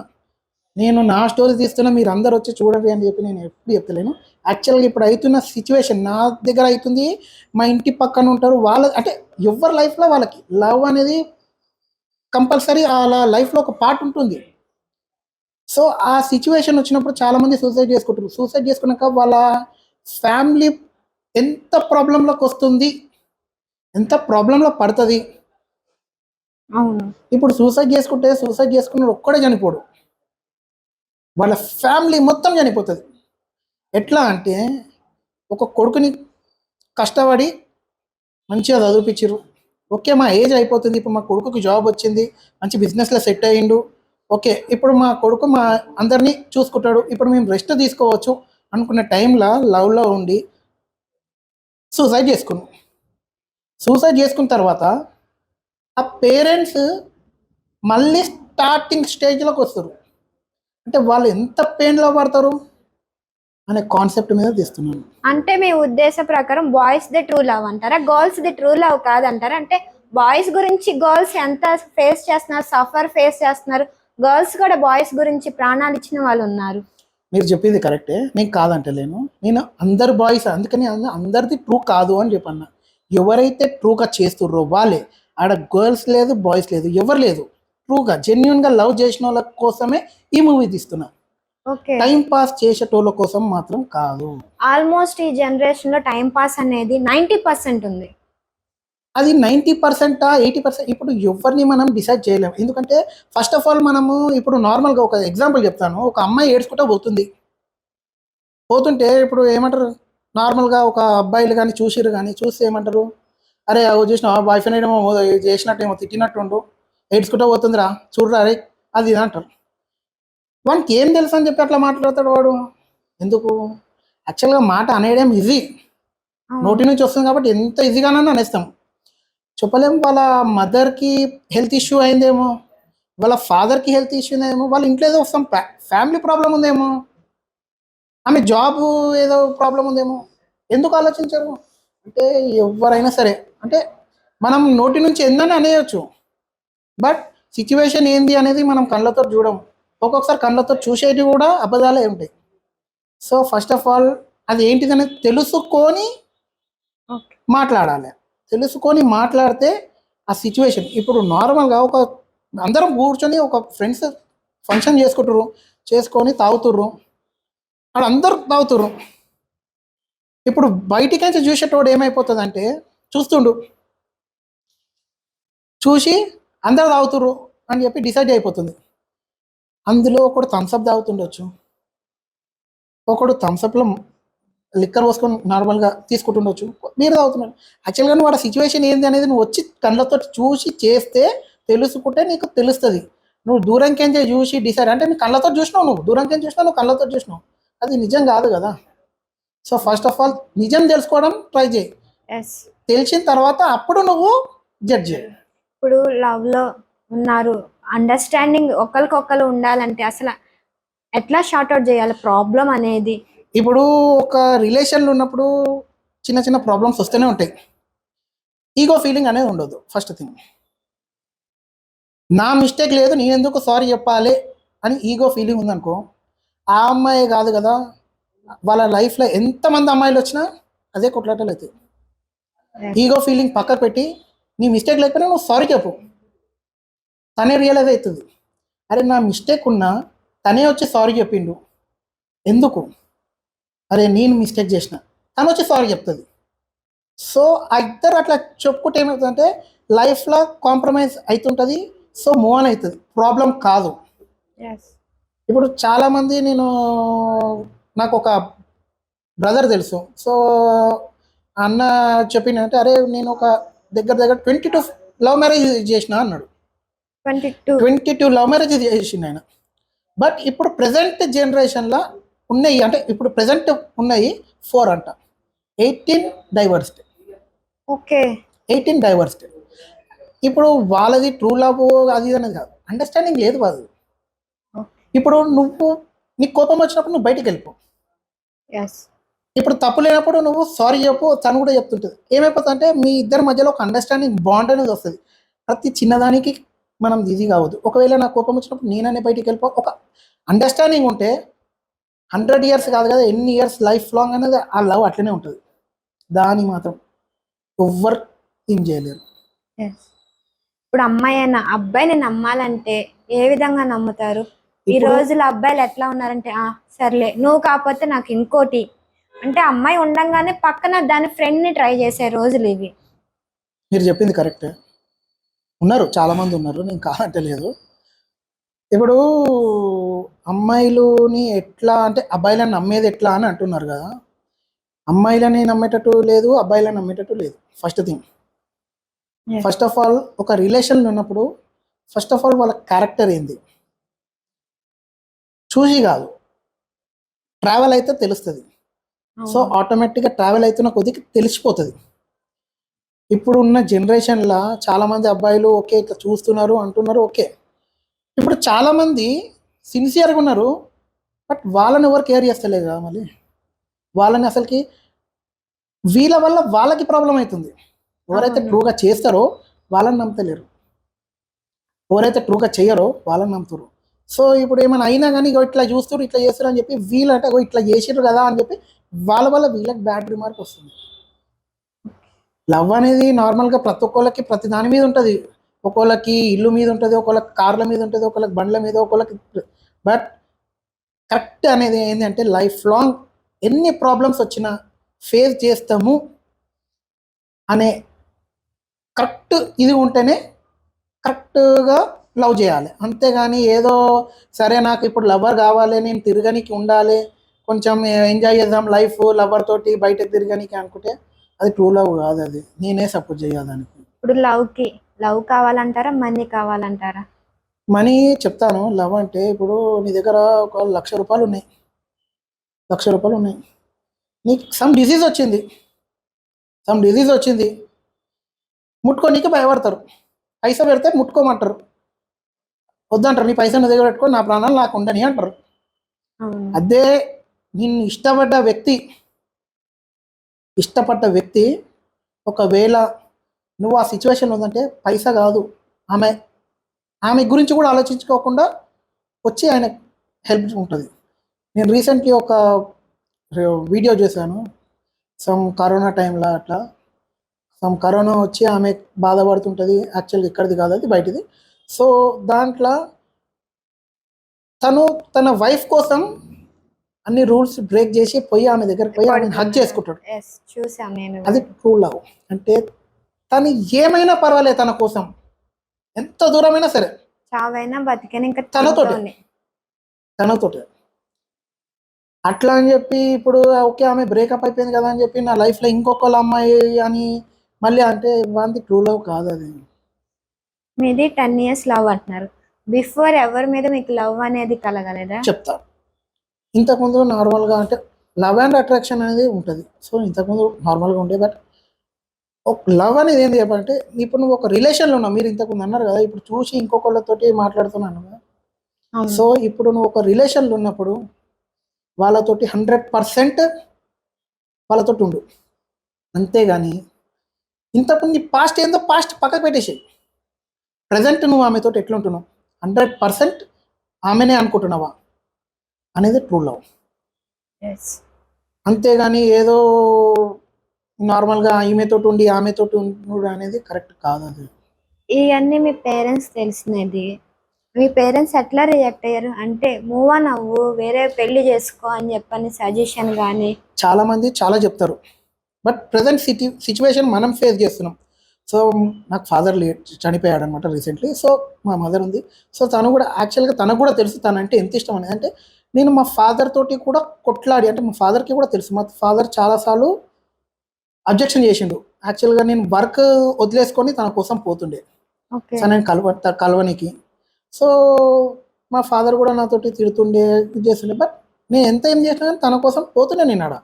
నేను నా స్టోరీ తీస్తున్నా, మీరు అందరు వచ్చి చూడండి అని చెప్పి నేను ఎప్పుడు చెప్తలేను. యాక్చువల్గా ఇప్పుడు అవుతున్న సిచ్యువేషన్ నా దగ్గర అవుతుంది, మా ఇంటి పక్కన ఉంటారు వాళ్ళ, అంటే ఎవరి లైఫ్లో వాళ్ళకి లవ్ అనేది కంపల్సరీ అలా లైఫ్లో ఒక పార్ట్ ఉంటుంది. సో ఆ సిచ్యువేషన్ వచ్చినప్పుడు చాలామంది సూసైడ్ చేసుకుంటారు. సూసైడ్ చేసుకున్నాక వాళ్ళ ఫ్యామిలీ ఎంత ప్రాబ్లంలోకి వస్తుంది, ఎంత ప్రాబ్లంలో పడుతుంది. అవును. ఇప్పుడు సూసైడ్ చేసుకున్నాడు ఒక్కడే చనిపోడు, వాళ్ళ ఫ్యామిలీ మొత్తం చనిపోతుంది. ఎట్లా అంటే ఒక కొడుకుని కష్టపడి మంచిగా చదివిపించారు, ఓకే మా ఏజ్ అయిపోతుంది, ఇప్పుడు మా కొడుకుకి జాబ్ వచ్చింది, మంచి బిజినెస్లో సెట్ అయ్యిండు, ఓకే ఇప్పుడు మా కొడుకు మా అందరినీ చూసుకుంటాడు, ఇప్పుడు మేము రెస్ట్ తీసుకోవచ్చు అనుకున్న టైంలో లవ్లో ఉండి సూసైడ్ చేసుకున్న తర్వాత ఆ పేరెంట్స్ మళ్ళీ స్టార్టింగ్ స్టేజ్లోకి వస్తారు. అంటే వాళ్ళు ఎంత పెయిన్లో పడతారు అనే కాన్సెప్ట్ మీద తీస్తున్నాను. అంటే మీ ఉద్దేశ ప్రకారం బాయ్స్ ది ట్రూ లవ్ అంటారా, గర్ల్స్ ది ట్రూ లవ్ కాదంటారా? అంటే బాయ్స్ గురించి గర్ల్స్ ఎంత ఫేస్ చేస్తున్నారు, సఫర్ ఫేస్ చేస్తున్నారు, గర్ల్స్ కూడా బాయ్స్ గురించి ప్రాణాలు ఇచ్చిన వాళ్ళు ఉన్నారు. మీరు చెప్పింది కరెక్టే, నేను కాదంటలేను. నేను అందరు బాయ్స్, అందుకని అందరిది ట్రూ కాదు అని చెప్పన్నా. ఎవరైతే ట్రూగా చేస్తుర్రో వాళ్ళే, ఆడ గర్ల్స్ లేదు బాయ్స్ లేదు ఎవరు లేదు, ట్రూగా జెన్యున్గా లవ్ చేసిన వాళ్ళ కోసమే ఈ మూవీ తీస్తున్నా. ఓకే. టైం పాస్ చేసేటోళ్ళ కోసం మాత్రం కాదు. ఆల్మోస్ట్ ఈ జనరేషన్‌లో టైమ్ పాస్ అనేది 90% ఉంది. అది 90%, 80% ఇప్పుడు ఎవరిని మనం డిసైడ్ చేయలేము. ఎందుకంటే ఫస్ట్ ఆఫ్ ఆల్ మనము ఇప్పుడు నార్మల్‌గా ఒక ఎగ్జాంపుల్ చెప్తాను. ఒక అమ్మాయి ఏడ్చుకుంటా పోతుంది. పోతుంటే ఇప్పుడు ఏమంటారు? నార్మల్‌గా ఒక అబ్బాయిలు గాని చూసిర్రు గాని చూస్తే ఏమంటారు? "అరే! అగో చూసినావా బాయ్ ఫ్రెండ్ ఏమో చేసినట్టేమో తిట్టినట్టుండు. ఏడ్చుకుంటా పోతుందిరా చూడురా అరేయ్" అది ఇది అంటారు. వానికి ఏం తెలుసు అని చెప్పి అట్లా మాట్లాడతాడు వాడు. ఎందుకు? యాక్చువల్‌గా మాట అనేయడం ఈజీ. అవును. నోటి నుంచి వస్తుంది కాబట్టి ఎంత ఈజీగానైనా అనేస్తాం. చెప్పలేం వాళ్ళ మదర్‌కి హెల్త్ ఇష్యూ అయిందేమో, వాళ్ళ ఫాదర్‌కి హెల్త్ ఇష్యూ ఉందేమో, వాళ్ళ ఇంట్లో ఏదో సమ్ ఫ్యామిలీ ప్రాబ్లమ్ ఉందేమో, ఆమె జాబు ఏదో ప్రాబ్లమ్ ఉందేమో. ఎందుకు ఆలోచించరు? అంటే ఎవ్వరైనా సరే అంటే మనం నోటి నుంచి ఎన్నైనా అనేయొచ్చు. బట్ సిట్యుయేషన్ ఏంది అనేది మనం కళ్ళతో చూడము. ఒక్కొక్కసారి కళ్ళతో చూసేటివి కూడా అబద్ధాలే ఉంటాయి. సో, ఫస్ట్ ఆఫ్ ఆల్ అది ఏంటిదనేది తెలుసుకొని ఓకే. మాట్లాడాలి. తెలుసుకొని మాట్లాడితే ఆ సిట్యుయేషన్ ఇప్పుడు నార్మల్‌గా ఒక అందరం కూర్చొని ఒక ఫ్రెండ్స్ ఫంక్షన్ చేసుకుంటుర్రు. చేసుకొని తాగుతుర్రు. ఆడ అందరూ తాగుతుర్రు. ఇప్పుడు బయటికేంచి చూసేటోడు ఏమైపోతదంటే చూస్తుండు. చూసి అందరూ తాగుతుర్రు అని చెప్పి డిసైడ్ అయిపోతుంది. అందులో ఒకడు థమ్స్ అప్ తాగుతుండొచ్చు. ఒకడు థమ్స్ అప్‌లో లిక్కర్ పోసుకొని నార్మల్‌గా తీసుకుంటుండొచ్చు. బీర్ తాగుతున్నాడు. యాక్చువల్‌గా నువ్వు ఆడ సిట్యుయేషన్ ఏంది అనేది నువ్వు వచ్చి కళ్ళతోటి చూసి చేస్తే తెలుసుకుంటే నీకు తెలుస్తది. నువ్వు దూరంకెంచే చూసి డిసైడ్ అంటే నీ కళ్ళతోటి చూసినావు నువ్వు. దూరంకెంచి చూసినావు, నువ్వు కళ్ళతోటి చూసినావు. అది నిజం కాదు కదా! సో, ఫస్ట్ ఆఫ్ ఆల్ నిజం తెలుసుకోవడం ట్రై చేయి. యెస్. తెలిసిన తర్వాత అప్పుడు నువ్వు జడ్జ్ చేయి. ఇప్పుడు లవ్‌లో ఉన్నారు. అండర్‌స్టాండింగ్ ఒకళ్ళకొకళ్ళు ఉండాలంటే అసల ఎట్లా సార్ట్ ఔట్ చేయాలి ప్రాబ్లమ్ అనేది? ఇప్పుడు ఒక రిలేషన్‌లో ఉన్నప్పుడు చిన్న చిన్న ప్రాబ్లమ్స్ వస్తూనే ఉంటాయి. ఈగో ఫీలింగ్ అనేది ఉండొద్దు ఫస్ట్ థింగ్. నా మిస్టేక్ లేదు నేనెందుకు సారీ చెప్పాలి అని ఈగో ఫీలింగ్ ఉందనుకో, ఆ అమ్మాయే కాదు కదా! వాళ్ళ లైఫ్‌లో ఎంతమంది అమ్మాయిలొచ్చినా అదే కొట్లాటలయితాయి. యెస్. ఈగో ఫీలింగ్ పక్కకు పెట్టి, నీ మిస్టేక్ లేకపోయినా నువ్వు సారీ చెప్పు. తనే రియలైజ్ అయితది. అరే! నా మిస్టేక్ ఉన్నా తనే వచ్చి సారీ చెప్పిండు. ఎందుకు? అరే! నేను మిస్టేక్ చేసిన. తనొచ్చి సారీ చెప్తది. సో, ఆ ఇద్దరు అట్లా చెప్పుకుంటే ఏమవుతదంటే లైఫ్‌లో కాంప్రమైజ్ అయితుంటది. సో, మూవ్ ఆన్ అయితది. ప్రాబ్లమ్ కాదు. యెస్. ఇప్పుడు చాలామంది నాకొక బ్రదర్ తెలుసు. సో, అన్న చెప్పిండంటే, "అరే! నేను ఒక దగ్గర దగ్గర 22 లవ్ మ్యారేజ్ చేసినా" అన్నాడు. 22. 22 లవ్ మ్యారేజెస్ చేసిండాయన. బట్ ఇప్పుడు ప్రెజెంట్ జనరేషన్‌ల ఉన్నయి అంటే ఇప్పుడు ప్రెజెంట్ ఉన్నయి 4 అంట. 18 డైవర్స్‌డ్. ఓకే. 18 డైవర్స్‌డ్. ఇప్పుడు వాళ్ళది ట్రూ లవ్ అది ఇది అనేది కాదు. అండర్‌స్టాండింగ్ లేదు వాళ్ళది. ఓకే. ఇప్పుడు నీకు కోపం వచ్చినప్పుడు నువ్వు బయటికెళ్ళిపో. యెస్. ఇప్పుడు తప్పు లేనప్పుడు నువ్వు సారీ చెప్పు. తను కూడా చెప్తుంటది. ఏమైపోతదంటే మీ ఇద్దరి మధ్యలో ఒక అండర్‌స్టాండింగ్ బాండ్ అనేది వస్తది. ప్రతి చిన్నదానికి మనం ఇది కావద్దు. ఒకవేళ నాకు కోపం వచ్చినప్పుడు నేననే బయటికెళ్ళిపో. ఒక అండర్‌స్టాండింగ్ ఉంటే 100 ఇయర్స్ కాదు కదా! ఎన్ని ఇయర్స్ లైఫ్ లాంగ్ అనేది ఆ లవ్ అట్లనే ఉంటది. దాన్ని మాత్రం ఎవ్వరు ఏం చేయలేరు. యెస్. ఇప్పుడు అమ్మాయైనా అబ్బాయిని నమ్మాలంటే ఏ విధంగా నమ్ముతారు? ఈ ఇప్పుడు రోజుల్లో అబ్బాయిలు ఎట్లా ఉన్నారంటే, "ఆ! సర్లే నువ్వు కాకపోతే నాకు ఇంకోటి." అంటే అమ్మాయి ఉండంగానే పక్కన దాని ఫ్రెండ్‌ని ట్రై చేసే రోజులివి. మీరు చెప్పింది కరెక్టే. ఉన్నారు. చాలామంది ఉన్నారు. నేను కాదంటలేదు. ఇప్పుడు అమ్మాయిలుని ఎట్లా అంటే అబ్బాయిలని నమ్మేది ఎట్లా అని అంటున్నారు కదా! అమ్మాయిలని నమ్మేటట్టు లేదు. అబ్బాయిలని నమ్మేటట్టు లేదు. First thing. Yes. First of all ఒక రిలేషన్‌లో ఉన్నప్పుడు ఫస్ట్ ఆఫ్ ఆల్ వాళ్ళ క్యారెక్టర్ ఏంది? చూసి కాదు. ట్రావెల్ అయితే తెలుస్తది. సో, అవును. ఆటోమేటిక్‌గా ట్రావెల్ అయితున్న కొద్దికి తెలిసిపోతది. ఇప్పుడున్న జనరేషన్‌ల చాలామంది అబ్బాయిలు ఓకే. ఇట్లా చూస్తున్నారు, అంటున్నారు ఓకే. ఇప్పుడు చాలామంది సిన్సియర్‌గా ఉన్నారు. బట్ వాళ్ళని ఎవరు కేర్ చేస్తలేరు కదా మళ్ళీ. వాళ్ళని అసలకి వీళ్ళ వల్ల వాళ్ళకి ప్రాబ్లమ్ అయితుంది. ఎవరైతే అవును. ట్రూగా చేస్తారో వాళ్ళని నమ్ముతలేరు. ఎవరైతే ట్రూగా చెయ్యరో వాళ్ళని నమ్ముతుర్రు. సో, ఇప్పుడు ఏమైనా అయినా గాని ఇగో ఇట్లా చూస్తుర్రు, ఇట్లా చేస్తుర్రు అని చెప్పి వీళ్ళంటే అగో ఇట్లా చేసిర్రు కదా అని చెప్పి వాళ్ళ వల్ల వీళ్ళకి బ్యాడ్ రిమార్క్ వస్తుంది. లవ్ అనేది నార్మల్‌గా ప్రతి ఒక్కళ్ళకి ప్రతి దాని మీద ఉంటది. ఒక్కోళ్ళకి ఇల్లు మీద ఉంటది, ఒక్కోళ్ళకి కార్ల మీద ఉంటది, ఒక్కోళ్ళకి బండ్ల మీద, ఒక్కోళ్ళకి బట్ కరెక్ట్ అనేది ఏంటంటే లైఫ్ లాంగ్ ఎన్ని ప్రాబ్లమ్స్ వచ్చినా ఫేస్ చేస్తాము అనే కరెక్ట్ ఇది ఉంటేనే కరెక్ట్గా లవ్ చేయాలి. అంతేగాని ఏదో సరే నాకు ఇప్పుడు లవర్ కావాలి, నేను తిరగనికి ఉండాలి, కొంచెం ఎంజాయ్ చేద్దాం లైఫ్ లవర్ తోటి బయట తిరగనికి అనుకుంటే అది ట్రూ లవ్ కాదు. అది నేనే సపోర్ట్ చేయాలి దానికి. ఇప్పుడు లవ్ కావాలంటారా, మనీ కావాలంటారా? మనీ చెప్తాను. లవ్ అంటే ఇప్పుడు నీ దగ్గర ఒక ₹1,00,000 ఉన్నాయి, ₹1,00,000 ఉన్నాయి, నీకు సమ్ డిజీజ్ వచ్చింది, ముట్టుకోనీకి భయపడతారు, పైసా పెడితే ముట్టుకోమంటారు, వద్దంటారు, నీ పైసా నీ దగ్గర పెట్టుకో, నా ప్రాణాలు నాకు ఉండని అంటారు. అవును. అదే నిన్ను ఇష్టపడ్డ వ్యక్తి ఒకవేళ నువ్వు ఆ సిచ్యువేషన్ ఉందంటే పైసా కాదు, ఆమె ఆమె గురించి కూడా ఆలోచించుకోకుండా వచ్చి ఆయన హెల్ప్ ఉంటుంది. నేను రీసెంట్లీ ఒక వీడియో చూశాను, కరోనా టైంలో అట్లా కరోనా వచ్చి ఆమె బాధపడుతుంటుంది, యాక్చువల్గా ఇక్కడిది కాదు అది బయటిది. సో దాంట్లో తను తన వైఫ్ కోసం అన్ని రూల్స్ బ్రేక్ చేసి పోయి ఆమె దగ్గరికి పోయి ఆమె హగ్ చేసుకుంటాడు. చూసాను నేను. అది ట్రూ లవ్. అంటే తను ఏమైనా పర్వాలేదు తన కోసం, ఎంత దూరమైనా సరే, చావైనా బతికైనా ఇంకా తనతోటి అట్లా అని చెప్పి ఇప్పుడు ఓకే ఆమె బ్రేకప్ అయిపోయింది కదా అని చెప్పి నా లైఫ్లో ఇంకొకళ్ళ అమ్మాయి అని మళ్ళీ అంటే వాంది ట్రూ లవ్ కాదు. అది మీది 10 years లవ్ అంటున్నారు. బిఫోర్ ఎవరి మీద మీకు లవ్ అనేది కలగలేదా? చెప్తా. ఇంతకుముందు నార్మల్గా అంటే లవ్ అండ్ అట్రాక్షన్ అనేది ఉంటుంది. సో ఇంతకుముందు నార్మల్గా ఉండే, బట్ ఒక లవ్ అనేది ఏంటి చెప్పంటే ఇప్పుడు నువ్వు ఒక రిలేషన్లో ఉన్నావు, మీరు ఇంతకుముందు అన్నారు కదా ఇప్పుడు చూసి ఇంకొకళ్ళతోటి మాట్లాడుతున్నాను కదా. సో ఇప్పుడు నువ్వు ఒక రిలేషన్లో ఉన్నప్పుడు వాళ్ళతోటి 100% వాళ్ళతోటి ఉండు. అంతేగాని ఇంతకుముందు పాస్ట్ ఏందో పాస్ట్ పక్కకు పెట్టేసి ప్రజెంట్ నువ్వు ఆమెతోటి ఎట్లుంటున్నావు 100% ఆమెనే అనుకుంటున్నావా అనేది ట్రూ లవ్. అంతేగాని ఏదో నార్మల్గా ఈమెతోటి ఉండి ఆమెతోటి ఉండు అనేది కరెక్ట్ కాదు. అది ఇవన్నీ మీ పేరెంట్స్ తెలిసినది, మీ పేరెంట్స్ ఎట్లా రియాక్ట్ అయ్యారు? అంటే మూవ్ ఆన్ అవ్వు, వేరే పెళ్లి చేసుకో అని చెప్పని సజెషన్ కానీ? చాలా మంది చాలా చెప్తారు, బట్ ప్రజెంట్ సిచ్యువేషన్ మనం ఫేస్ చేస్తున్నాం. సో నాకు ఫాదర్ చనిపోయాడు అనమాట రీసెంట్లీ. సో మా మదర్ ఉంది. సో తను కూడా యాక్చువల్గా తనకు కూడా తెలుసు తనంటే ఎంత ఇష్టం అనేది. అంటే నేను మా ఫాదర్ తోటి కూడా కొట్లాడి, అంటే మా ఫాదర్కి కూడా తెలుసు, మా ఫాదర్ చాలాసార్లు అబ్జెక్షన్ చేసిండు. యాక్చువల్గా నేను వర్క్ వదిలేసుకొని తన కోసం పోతుండే, సో నేను కలవనికి. సో మా ఫాదర్ కూడా నాతోటి తిడుతుండే, ఇది చేస్తుండే, బట్ నేను ఎంత ఏం చేసినా కానీ తన కోసం పోతుండే నేను ఆడ.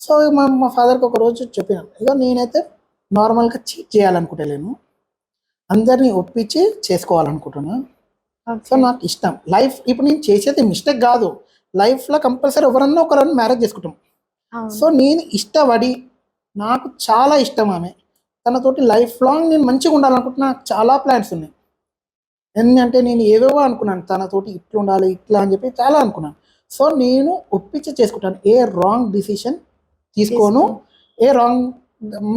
సో మా ఫాదర్కి ఒక రోజు చెప్పినాను, ఇక నేనైతే నార్మల్గా చీట్ చేయాలనుకుంటలేను, అందరినీ ఒప్పించి చేసుకోవాలనుకుంటున్నా. సో నాకు ఇష్టం లైఫ్. ఇప్పుడు నేను చేసేది మిస్టేక్ కాదు, లైఫ్లో కంపల్సరీ ఎవరన్నా ఒకరన్నా మ్యారేజ్ చేసుకుంటాం. సో నేను ఇష్టపడి, నాకు చాలా ఇష్టం ఆమె, తనతోటి లైఫ్ లాంగ్ నేను మంచిగా ఉండాలనుకుంటున్నా. నాకు చాలా ప్లాన్స్ ఉన్నాయి. ఎందుకంటే నేను ఏవేవో అనుకున్నాను, తనతోటి ఇట్లా ఉండాలి ఇట్లా అని చెప్పి చాలా అనుకున్నాను. సో నేను ఒప్పించి చేసుకుంటాను, ఏ రాంగ్ డిసిషన్ తీసుకోను, ఏ రాంగ్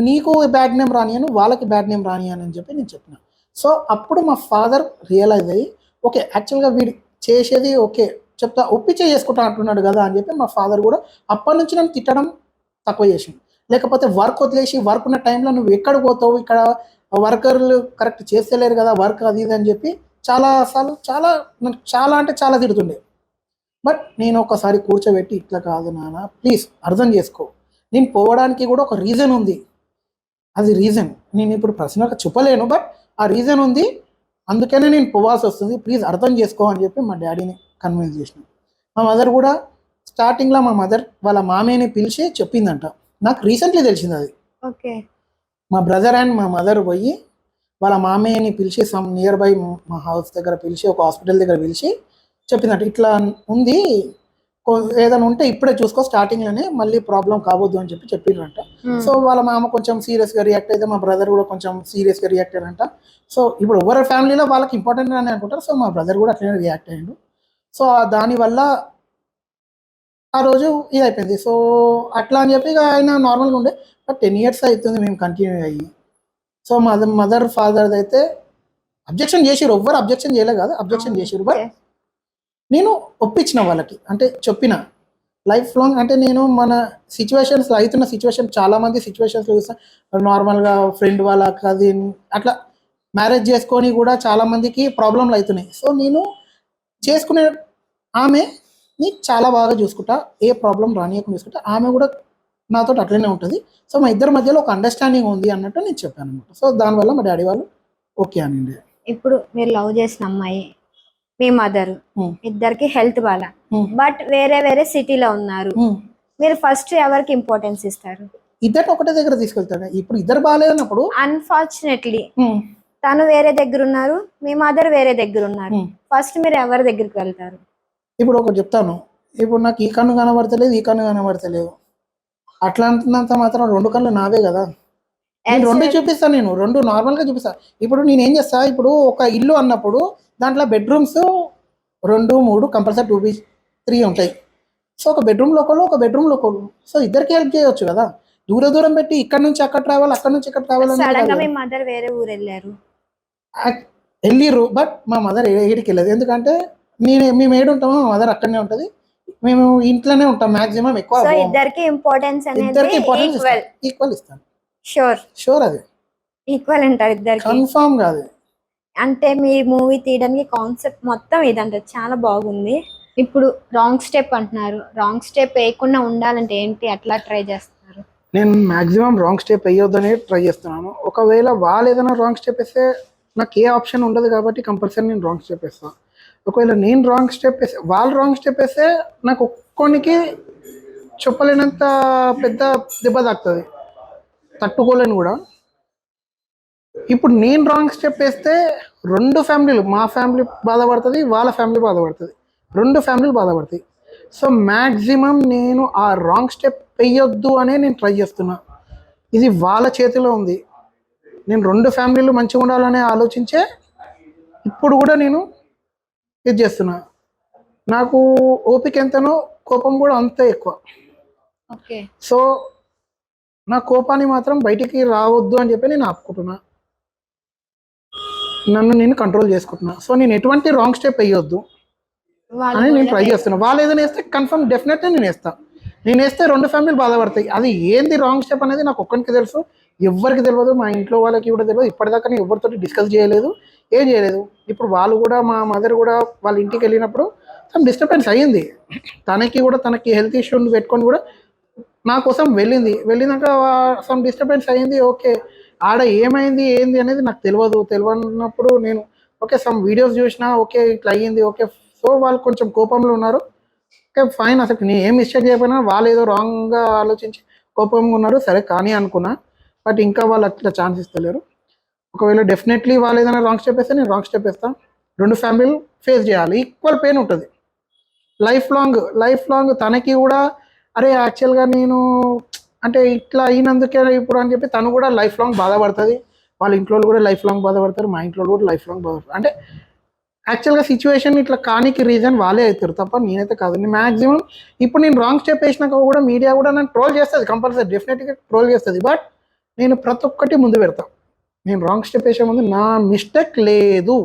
నీకు బ్యాడ్ నేమ్ రానియను, వాళ్ళకి బ్యాడ్ నేమ్ రానియను అని చెప్పి నేను చెప్పిన. సో అప్పుడు మా ఫాదర్ రియలైజ్ అయ్యి ఓకే యాక్చువల్గా వీడు చేసేది ఓకే చెప్తా, ఒప్పించే చేసుకుంటా అంటున్నాడు కదా అని చెప్పి మా ఫాదర్ కూడా అప్పటి నుంచి నన్ను తిట్టడం తక్కువ చేసింది. లేకపోతే వర్క్ వదిలేసి వర్క్ ఉన్న టైంలో నువ్వు ఎక్కడ పోతావు, ఇక్కడ వర్కర్లు కరెక్ట్ చేస్తలేరు కదా వర్క్ అది ఇది అని చెప్పి చాలాసార్లు చాలా అంటే చాలా తిడుతుండే. బట్ నేను ఒకసారి కూర్చోబెట్టి ఇట్లా కాదు నాన్న ప్లీజ్ అర్థం చేసుకో, నేను పోవడానికి కూడా ఒక రీజన్ ఉంది, అది రీజన్ నేను ఇప్పుడు పర్సనల్గా చెప్పలేను, బట్ ఆ రీజన్ ఉంది, అందుకనే నేను పోవాల్సి వస్తుంది, ప్లీజ్ అర్థం చేసుకో అని చెప్పి మా డాడీని కన్విన్స్ చేసిన. మా మదర్ కూడా స్టార్టింగ్లో మా మదర్ వాళ్ళ మామయ్యని పిలిచి చెప్పిందంట, నాకు రీసెంట్లీ తెలిసింది అది. ఓకే. మా బ్రదర్ అండ్ మా మదర్ పోయి వాళ్ళ మామయ్యని పిలిచి సమ్ నియర్ బై మా హౌస్ దగ్గర పిలిచి ఒక హాస్పిటల్ దగ్గర పిలిచి చెప్పిందంట, ఇట్లా ఉంది ఏదైనా ఉంటే ఇప్పుడే చూసుకో, స్టార్టింగ్లోనే మళ్ళీ ప్రాబ్లం కావద్దు అని చెప్పి చెప్పిండ్రంట. సో వాళ్ళ మామ కొంచెం సీరియస్గా రియాక్ట్ అయితే మా బ్రదర్ కూడా కొంచెం సీరియస్గా రియాక్ట్ అయ్యారంట. సో ఇప్పుడు ఎవరి ఫ్యామిలీలో వాళ్ళకి ఇంపార్టెంట్ అని అనుకుంటారు. సో మా బ్రదర్ కూడా అట్లనే రియాక్ట్ అయ్యాడు. సో దానివల్ల ఆ రోజు ఇది అయిపోయింది. సో అట్లా అని చెప్పి ఆయన నార్మల్గా ఉండే, బట్ 10 years అవుతుంది మేము కంటిన్యూ అయ్యి. సో మదర్ ఫాదర్ అయితే అబ్జెక్షన్ చేసిరు, ఎవ్వరు అబ్జెక్షన్ చేయలే కదా, అబ్జెక్షన్ చేసిరు, బట్ నేను ఒప్పించిన వాళ్ళకి, అంటే చెప్పిన లైఫ్ లాంగ్. అంటే నేను మన సిచ్యువేషన్స్లో అవుతున్న సిచ్యువేషన్, చాలామంది సిచ్యువేషన్స్లో చూస్తాను నార్మల్గా ఫ్రెండ్ వాళ్ళ కజిన్ అట్లా మ్యారేజ్ చేసుకొని కూడా చాలామందికి ప్రాబ్లంలు అవుతున్నాయి. సో నేను చేసుకునే ఆమెని చాలా బాగా చూసుకుంటా, ఏ ప్రాబ్లం రానియకుండా చూసుకుంటా. ఆమె కూడా నాతో అట్లనే ఉంటుంది. సో మా ఇద్దరి మధ్యలో ఒక అండర్స్టాండింగ్ ఉంది అన్నట్టు నేను చెప్పాను అనమాట. సో దానివల్ల మా డాడీ వాళ్ళు ఓకే అనండి. ఇప్పుడు మీరు లవ్ చేసిన అమ్మాయి, మీ మదర్, ఉమ్, ఇద్దరికి హెల్త్ బాగా, ఉమ్, బట్ వేరే వేరే సిటీలో ఉన్నారు. ఉమ్. మీరు ఫస్ట్ ఎవరికి ఇంపార్టెన్స్ ఇస్తారు? ఇద్దరిని ఒకటే దగ్గర తీసుకెళ్తాను. ఇప్పుడు ఇద్దరు బాగాలేనప్పుడు అన్ఫార్చునేట్లీ తను వేరే దగ్గర ఉన్నారు, మీ మదర్ వేరే దగ్గర ఉన్నారు. ఫస్ట్ మీరు ఎవరి దగ్గరికి వెళ్తారు? ఇప్పుడు ఒకటి చెప్తాను. ఇప్పుడు నాకు ఈ కన్ను కనబడతలేదు, ఈ కన్ను కనబడతలేదు, అట్లా అంటున్నంత మాత్రం రెండు కళ్ళు నావే కదా. నేను రెండు చూపిస్తాను, నేను రెండు నార్మల్గా చూపిస్తాను. ఇప్పుడు నేను ఏం చేస్తా, ఇప్పుడు ఒక ఇల్లు అన్నప్పుడు దాంట్లో బెడ్రూమ్స్ 2, 3 కంపల్సరీ 2 3 ఉంటాయి. సో ఒక బెడ్రూమ్లో ఒకళ్ళు, ఒక బెడ్రూమ్లో ఒకళ్ళు. సో ఇద్దరికి హెల్ప్ చేయొచ్చు కదా. దూరం దూరం పెట్టి ఇక్కడ నుంచి అక్కడ ట్రావెల్, అక్కడ నుంచి ఇక్కడ ట్రావెల్ సడన్ గా మీ మదర్ వేరే ఊరు వెళ్ళారు, వెళ్ళిర్రు. బట్ మా మదర్ ఏడికి వెళ్ళదు. ఎందుకంటే మేము ఏడు ఉంటామో మా మదర్ అక్కడనే ఉంటుంది. మేము ఇంట్లోనే ఉంటాం మాక్సిమం. ఎక్కువ సో ఇద్దరికి ఇంపార్టెన్స్ ఇద్దరికి అనేది ఇంపార్టెన్స్ ఈక్వల్. ఈక్వల్ ఇస్తాను. షూర్ షూర్, అది ఈక్వల్ అంటారు ఇద్దరికి. కన్ఫామ్ కాదు. అంటే మీ మూవీ తీయడానికి కాన్సెప్ట్ మొత్తం ఇదంటే చాలా బాగుంది. ఇప్పుడు రాంగ్ స్టెప్ అంటున్నారు, రాంగ్ స్టెప్ వేయకుండా ఉండాలంటే ఏంటి, అట్లా ట్రై చేస్తున్నారు? నేను మాక్సిమం రాంగ్ స్టెప్ వేయొద్దనే ట్రై చేస్తున్నాను. ఒకవేళ వాళ్ళు ఏదైనా రాంగ్ స్టెప్ వేస్తే నాకు ఏ ఆప్షన్ ఉండదు కాబట్టి కంపల్సరీ నేను రాంగ్ స్టెప్ వేస్తాను. ఒకవేళ నేను రాంగ్ స్టెప్ వేస్తే, వాళ్ళు రాంగ్ స్టెప్ వేస్తే నాకు ఒక్కొనికి చెప్పలేనంత పెద్ద దెబ్బ తాకుతుంది, తట్టుకోలేను కూడా. ఇప్పుడు నేను రాంగ్ స్టెప్ వేస్తే రెండు ఫ్యామిలీలు, మా ఫ్యామిలీ బాధపడుతుంది, వాళ్ళ ఫ్యామిలీ బాధపడుతుంది, రెండు ఫ్యామిలీలు బాధపడతాయి. సో మ్యాక్సిమం నేను ఆ రాంగ్ స్టెప్ వేయొద్దు అనే నేను ట్రై చేస్తున్నా. ఇది వాళ్ళ చేతిలో ఉంది. నేను రెండు ఫ్యామిలీలు మంచిగా ఉండాలనే ఆలోచించే ఇప్పుడు కూడా నేను ఇది చేస్తున్నా. నాకు ఓపిక ఎంతనో కోపం కూడా అంతే ఎక్కువ. ఓకే. సో నా కోపాన్ని మాత్రం బయటికి రావద్దు అని చెప్పి నేను ఆపుకుంటున్నా, నన్ను నేను కంట్రోల్ చేసుకుంటున్నా. సో నేను ఎటువంటి రాంగ్ స్టెప్ వేయొద్దు అని నేను ట్రై చేస్తున్నా. వాళ్ళు ఏదైనా వేస్తే కన్ఫర్మ్ డెఫినెట్గా నేను వేస్తాను. నేను వేస్తే రెండు ఫ్యామిలీలు బాధపడతాయి. అది ఏంది రాంగ్ స్టెప్ అనేది నాకు ఒక్కరికి తెలుసు, ఎవరికి తెలియదు. మా ఇంట్లో వాళ్ళకి కూడా తెలియదు. ఇప్పటిదాకా నేను ఎవరితో డిస్కస్ చేయలేదు, ఏం చేయలేదు. ఇప్పుడు వాళ్ళు కూడా, మా మదర్ కూడా వాళ్ళ ఇంటికి వెళ్ళినప్పుడు సమ్ డిస్టర్బెన్స్ అయ్యింది. తనకి హెల్త్ ఇష్యూ పెట్టుకొని కూడా నా కోసం వెళ్ళినాక సమ్ డిస్టర్బెన్స్ అయ్యింది. ఓకే, ఆడ ఏమైంది ఏంది అనేది నాకు తెలియనప్పుడు నేను ఓకే సమ్ వీడియోస్ చూసినా, ఓకే ఇట్లా అయ్యింది, ఓకే. సో వాళ్ళు కొంచెం కోపంలో ఉన్నారు, ఓకే ఫైన్. అసలు నేను ఏం మిస్టేక్ చేయకపోయినా వాళ్ళు ఏదో రాంగ్గా ఆలోచించి కోపంగా ఉన్నారు, సరే కానీ అనుకున్నా. బట్ ఇంకా వాళ్ళు అట్లా ఛాన్స్ ఇస్తలేరు. ఒకవేళ డెఫినెట్లీ వాళ్ళు ఏదైనా రాంగ్ స్టెప్ వేస్తే నేను రాంగ్ స్టెప్ వేస్తాను. రెండు ఫ్యామిలీలు ఫేస్ చేయాలి, ఈక్వల్ పెయిన్ ఉంటుంది లైఫ్ లాంగ్. తనకి కూడా అరే యాక్చువల్గా నేను అంటే ఇట్లా అయినందుకే ఇప్పుడు అని చెప్పి తను కూడా లైఫ్ లాంగ్ బాధపడుతుంది. వాళ్ళ ఇంట్లో కూడా లైఫ్ లాంగ్ బాధపడతారు, మా ఇంట్లో కూడా లైఫ్ లాంగ్ బాధపడతారు. అంటే యాక్చువల్గా సిచ్యువేషన్ ఇట్లా కానికి రీజన్ వాళ్ళే అవుతారు తప్ప నేనైతే కాదు. నేను మ్యాక్సిమం ఇప్పుడు నేను రాంగ్ స్టెప్ వేసినాక కూడా మీడియా కూడా నన్ను ట్రోల్ చేస్తుంది, కంపల్సరీ డెఫినెట్గా ట్రోల్ చేస్తుంది. బట్ నేను ప్రతి ఒక్కటి ముందు పెడతాను. నేను రాంగ్ స్టెప్ వేసే ముందు నా మిస్టేక్ లేదు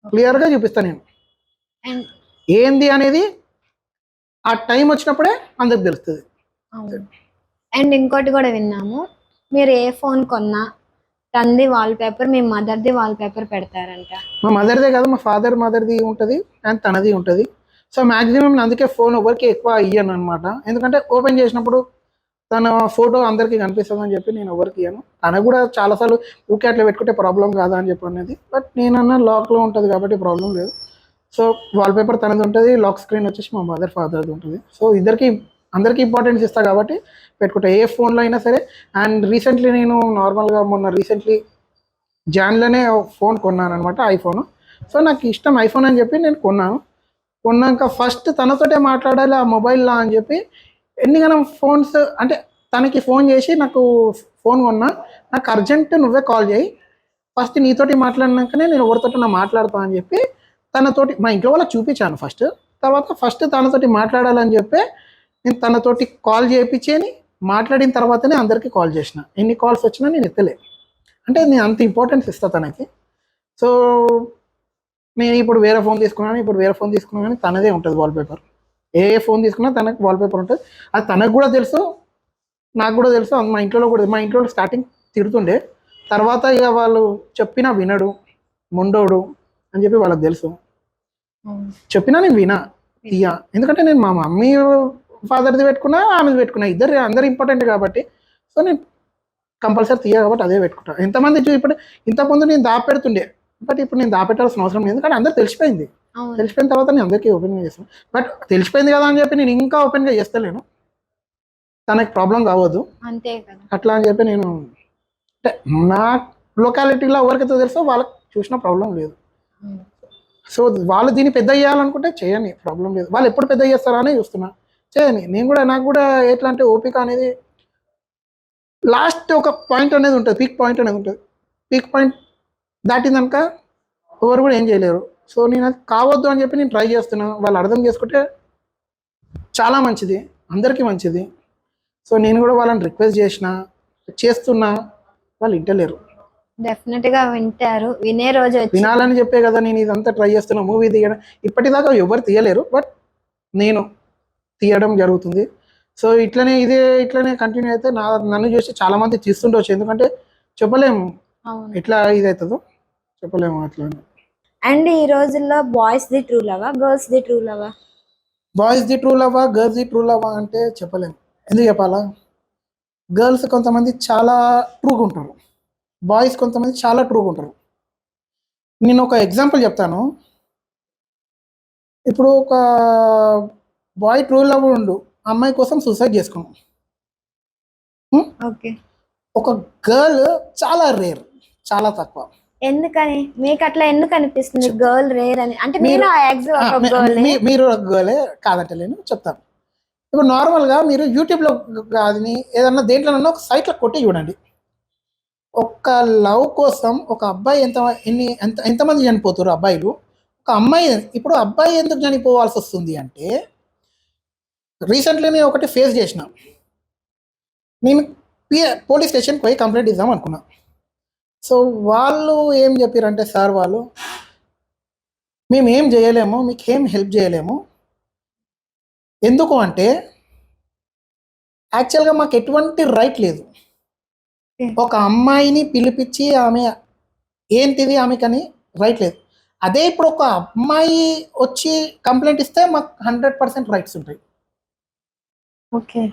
క్లియర్గా చూపిస్తాను. నేను అండ్ ఏంది అనేది ఆ టైం వచ్చినప్పుడే అందరికి తెలుస్తుంది. అండ్ ఇంకోటి కూడా విన్నాము, మీరు ఏ ఫోన్ కొన్నా తంది వాల్ పేపర్, మీ మదర్ది వాల్ పేపర్ పెడతారంట. మా మదర్దే కాదు, మా మదర్ది ఉంటుంది అండ్ తనది ఉంటుంది. సో మ్యాక్సిమం అందుకే ఫోన్ ఎవరికి ఎక్కువ ఇయ్యను అనమాట. ఎందుకంటే ఓపెన్ చేసినప్పుడు తన ఫోటో అందరికీ కనిపిస్తుందని చెప్పి నేను ఎవరికి ఇయ్యను. తనకు కూడా చాలాసార్లు ఊకే అట్లా పెట్టుకుంటే ప్రాబ్లం కాదా అని చెప్పి అనేది. బట్ నేనన్నా లాక్లో ఉంటుంది కాబట్టి ప్రాబ్లం లేదు. సో వాల్పేపర్ తనది ఉంటుంది, లాక్ స్క్రీన్ వచ్చేసి మా ఫాదర్ది ఉంటుంది. సో అందరికీ ఇంపార్టెన్స్ ఇస్తా కాబట్టి పెట్టుకుంటా, ఏ ఫోన్లో అయినా సరే. అండ్ రీసెంట్లీ నేను నార్మల్గా రీసెంట్లీ జాన్లోనే ఫోన్ కొన్నాను అనమాట, ఐఫోన్. సో నాకు ఇష్టం ఐఫోన్ అని చెప్పి నేను కొన్నాక ఫస్ట్ తనతోటే మాట్లాడాలి ఆ మొబైల్లో అని చెప్పి ఎన్నిగానం ఫోన్స్, అంటే తనకి ఫోన్ చేసి నాకు ఫోన్ కొన్నా, నాకు అర్జెంట్ నువ్వే కాల్ చేయి, ఫస్ట్ నీతోటి మాట్లాడినాకనే నేను ఎవరితోటి నా మాట్లాడతా అని చెప్పి తనతోటి మా ఇంట్లో వాళ్ళకి చూపించాను ఫస్ట్ తనతోటి మాట్లాడాలని చెప్పి నేను తనతోటి కాల్ చేయించేని మాట్లాడిన తర్వాతనే అందరికీ కాల్ చేసిన. ఎన్ని కాల్స్ వచ్చినా నేను ఎత్తలే, అంటే నేను అంత ఇంపార్టెన్స్ ఇస్తాను తనకి. సో నేను ఇప్పుడు వేరే ఫోన్ తీసుకున్నాను కానీ తనదే ఉంటుంది వాల్పేపర్. ఏ ఫోన్ తీసుకున్నా తనకు వాల్పేపర్ ఉంటుంది. అది తనకు కూడా తెలుసు, నాకు కూడా తెలుసు. మా ఇంట్లో కూడా, మా ఇంట్లో స్టార్టింగ్ తిడుతుండే, తర్వాత ఇక వాళ్ళు చెప్పినా వినడు, మొండోడు అని చెప్పి వాళ్ళకి తెలుసు. చెప్పినా నేను వినా తీయ, ఎందుకంటే నేను మా మమ్మీ ఫాదర్ది పెట్టుకున్నా, ఆమెది పెట్టుకున్నా, అందరు ఇంపార్టెంట్ కాబట్టి. సో నేను కంపల్సరీ తీయ కాబట్టి అదే పెట్టుకుంటా. ఎంతమంది ఇప్పుడు ఇంతకుముందు నేను దాపెడుతుండే, బట్ ఇప్పుడు నేను దాపెట్టాల్సిన అవసరం లేదు, ఎందుకంటే అందరు తెలిసిపోయింది. తెలిసిపోయిన తర్వాత నేను అందరికీ ఓపెన్గా చేస్తాను. బట్ తెలిసిపోయింది కదా అని చెప్పి నేను ఇంకా ఓపెన్గా చేస్తలేను, తనకి ప్రాబ్లం కావద్దు అంతే కదా. అట్లా అని చెప్పి నేను, అంటే నా లొకాలిటీలో ఎవరికైతే తెలుసో వాళ్ళకి చూసిన ప్రాబ్లం లేదు. సో వాళ్ళు దీన్ని పెద్ద చేయాలనుకుంటే చేయని, ప్రాబ్లం లేదు. వాళ్ళు ఎప్పుడు పెద్ద చేస్తారా అని చూస్తున్నా, చేయని. నేను కూడా, నాకు కూడా ఎట్లా అంటే ఓపిక అనేది లాస్ట్ ఒక పాయింట్ అనేది ఉంటుంది, పీక్ పాయింట్ అనేది ఉంటుంది. పీక్ పాయింట్ దాటిందనుక ఎవరు కూడా ఏం చేయలేరు. సో నేను అది కావద్దు అని చెప్పి నేను ట్రై చేస్తున్నా. వాళ్ళు అర్థం చేసుకుంటే చాలా మంచిది, అందరికీ మంచిది. సో నేను కూడా వాళ్ళని రిక్వెస్ట్ చేస్తున్నా, వాళ్ళు వింటలేరు. డెఫినెట్ గా వింటారు, వినే రోజు వినాలని చెప్పే కదా నేను ఇదంతా ట్రై చేస్తున్నా, మూవీ తీయడం. ఇప్పటిదాకా ఎవరు తీయలేరు, బట్ నేను తీయడం జరుగుతుంది. సో ఇట్లనే కంటిన్యూ అయితే నన్ను చూసి చాలా మంది తీస్తుండవచ్చు, ఎందుకంటే చెప్పలేము ఎట్లా ఇదవుతుందో, చెప్పలేము అట్లా. అండ్ ఈ రోజుల్లో బాయ్స్ ది ట్రూ లవా, గర్ల్స్ ది ట్రూ లవా? బాయ్స్ ది ట్రూ లవా, గర్ల్స్ ది ట్రూ లవా అంటే చెప్పలేము. ఎందుకు చెప్పాలా? గర్ల్స్ కొంతమంది చాలా ట్రూగా ఉంటారు, బాయ్స్ కొంతమంది చాలా ట్రూగా ఉంటారు. నేను ఒక ఎగ్జాంపుల్ చెప్తాను. ఇప్పుడు ఒక బాయ్ ట్రూ లవ్ ఉండు, అమ్మాయి కోసం సూసైడ్ చేసుకున్నాం. ఓకే. ఒక గర్ల్ చాలా రేర్, చాలా తక్కువ. ఎందుకని మీకు అట్లా ఎందుకు అనిపిస్తుంది గర్ల్ రేర్ అని? అంటే మీరు మీరు గర్లే కాదంటలేను, చెప్తాను. ఇప్పుడు నార్మల్గా మీరు యూట్యూబ్లో కానీ ఏదన్నా దేంట్లోనన్నా ఒక సైట్లో కొట్టి చూడండి. ఒక లవ్ కోసం ఒక అబ్బాయి ఎంతమంది చనిపోతారు అబ్బాయిలు, ఒక అమ్మాయి. ఇప్పుడు అబ్బాయి ఎందుకు చనిపోవాల్సి వస్తుంది అంటే, రీసెంట్లీ నేను ఒకటి ఫేస్ చేసిన. నేను పోలీస్ స్టేషన్కి పోయి కంప్లైంట్ ఇద్దాం అనుకున్నా. సో వాళ్ళు ఏం చెప్పారంటే, సార్ వాళ్ళు, మేము ఏం చేయలేము, మీకు ఏం హెల్ప్ చేయలేము. ఎందుకు అంటే యాక్చువల్గా మాకు ఎటువంటి రైట్ లేదు. ఒక అమ్మాయిని పిలిపించి ఆమె ఏంటిది ఆమెకని రైట్ లేదు. అదే ఇప్పుడు ఒక అమ్మాయి వచ్చి కంప్లైంట్ ఇస్తే మాకు 100% రైట్స్ ఉంటాయి,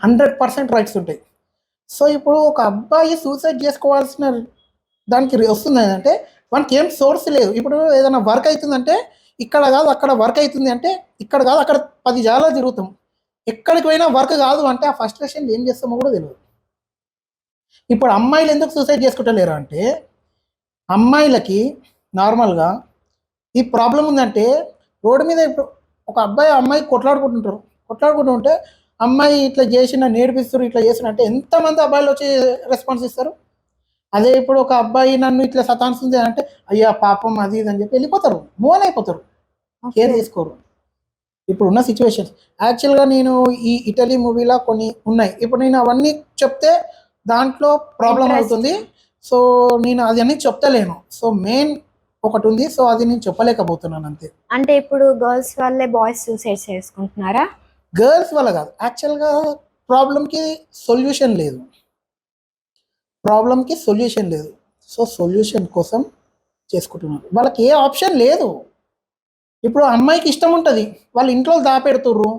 100% రైట్స్ ఉంటాయి. సో ఇప్పుడు ఒక అబ్బాయి సూసైడ్ చేసుకోవాల్సిన దానికి వస్తుంది అంటే వానికి ఏం సోర్స్ లేదు. ఇప్పుడు ఏదైనా వర్క్ అవుతుందంటే ఇక్కడ కాదు అక్కడ వర్క్ అవుతుంది అంటే, ఇక్కడ కాదు అక్కడ 10 జాగాలో తిరుగుతాం. ఎక్కడికి పోయినా వర్క్ కాదు అంటే ఆ ఫ్రస్ట్రేషన్ ఏం చేస్తామో కూడా తెలియదు. ఇప్పుడు అమ్మాయిలు ఎందుకు సూసైడ్ చేసుకుంటలేరు అంటే, అమ్మాయిలకి నార్మల్గా ఈ ప్రాబ్లం ఉందంటే, రోడ్డు మీద ఇప్పుడు ఒక అబ్బాయి అమ్మాయి కొట్లాడుకుంటుంటే అమ్మాయి ఇట్లా చేసిన, నేర్పిస్తారు, ఇట్లా చేసిన అంటే ఎంతమంది అబ్బాయిలు వచ్చి రెస్పాన్స్ ఇస్తారు? అదే ఇప్పుడు ఒక అబ్బాయి నన్ను ఇట్లా సతాన్స్తుంది అంటే, అయ్యా పాపం అది ఇది అని చెప్పి వెళ్ళిపోతారు, మూవ్ ఆన్ అయిపోతారు, కేర్ తీసుకోరు. ఇప్పుడు ఉన్న సిచ్యువేషన్స్. యాక్చువల్గా నేను ఈ ఇటలీ మూవీలో కొన్ని ఉన్నాయి, ఇప్పుడు నేను అవన్నీ చెప్తే దాంట్లో ప్రాబ్లం అవుతుంది. సో నేను అది అన్ని చెప్తలేను. సో మెయిన్ ఒకటి ఉంది, సో అది నేను చెప్పలేకపోతున్నాను అంతే. అంటే ఇప్పుడు గర్ల్స్ వాళ్ళే బాయ్స్ సూసైడ్ చేసుకుంటున్నారా? గర్ల్స్ వల్ల కాదు, యాక్చువల్గా ప్రాబ్లంకి సొల్యూషన్ లేదు, సో సొల్యూషన్ కోసం చేసుకుంటున్నారు. వాళ్ళకి ఏ ఆప్షన్ లేదు. ఇప్పుడు అమ్మాయికి ఇష్టం ఉంటుంది, వాళ్ళ ఇంట్లో దాపెడుతుర్రు.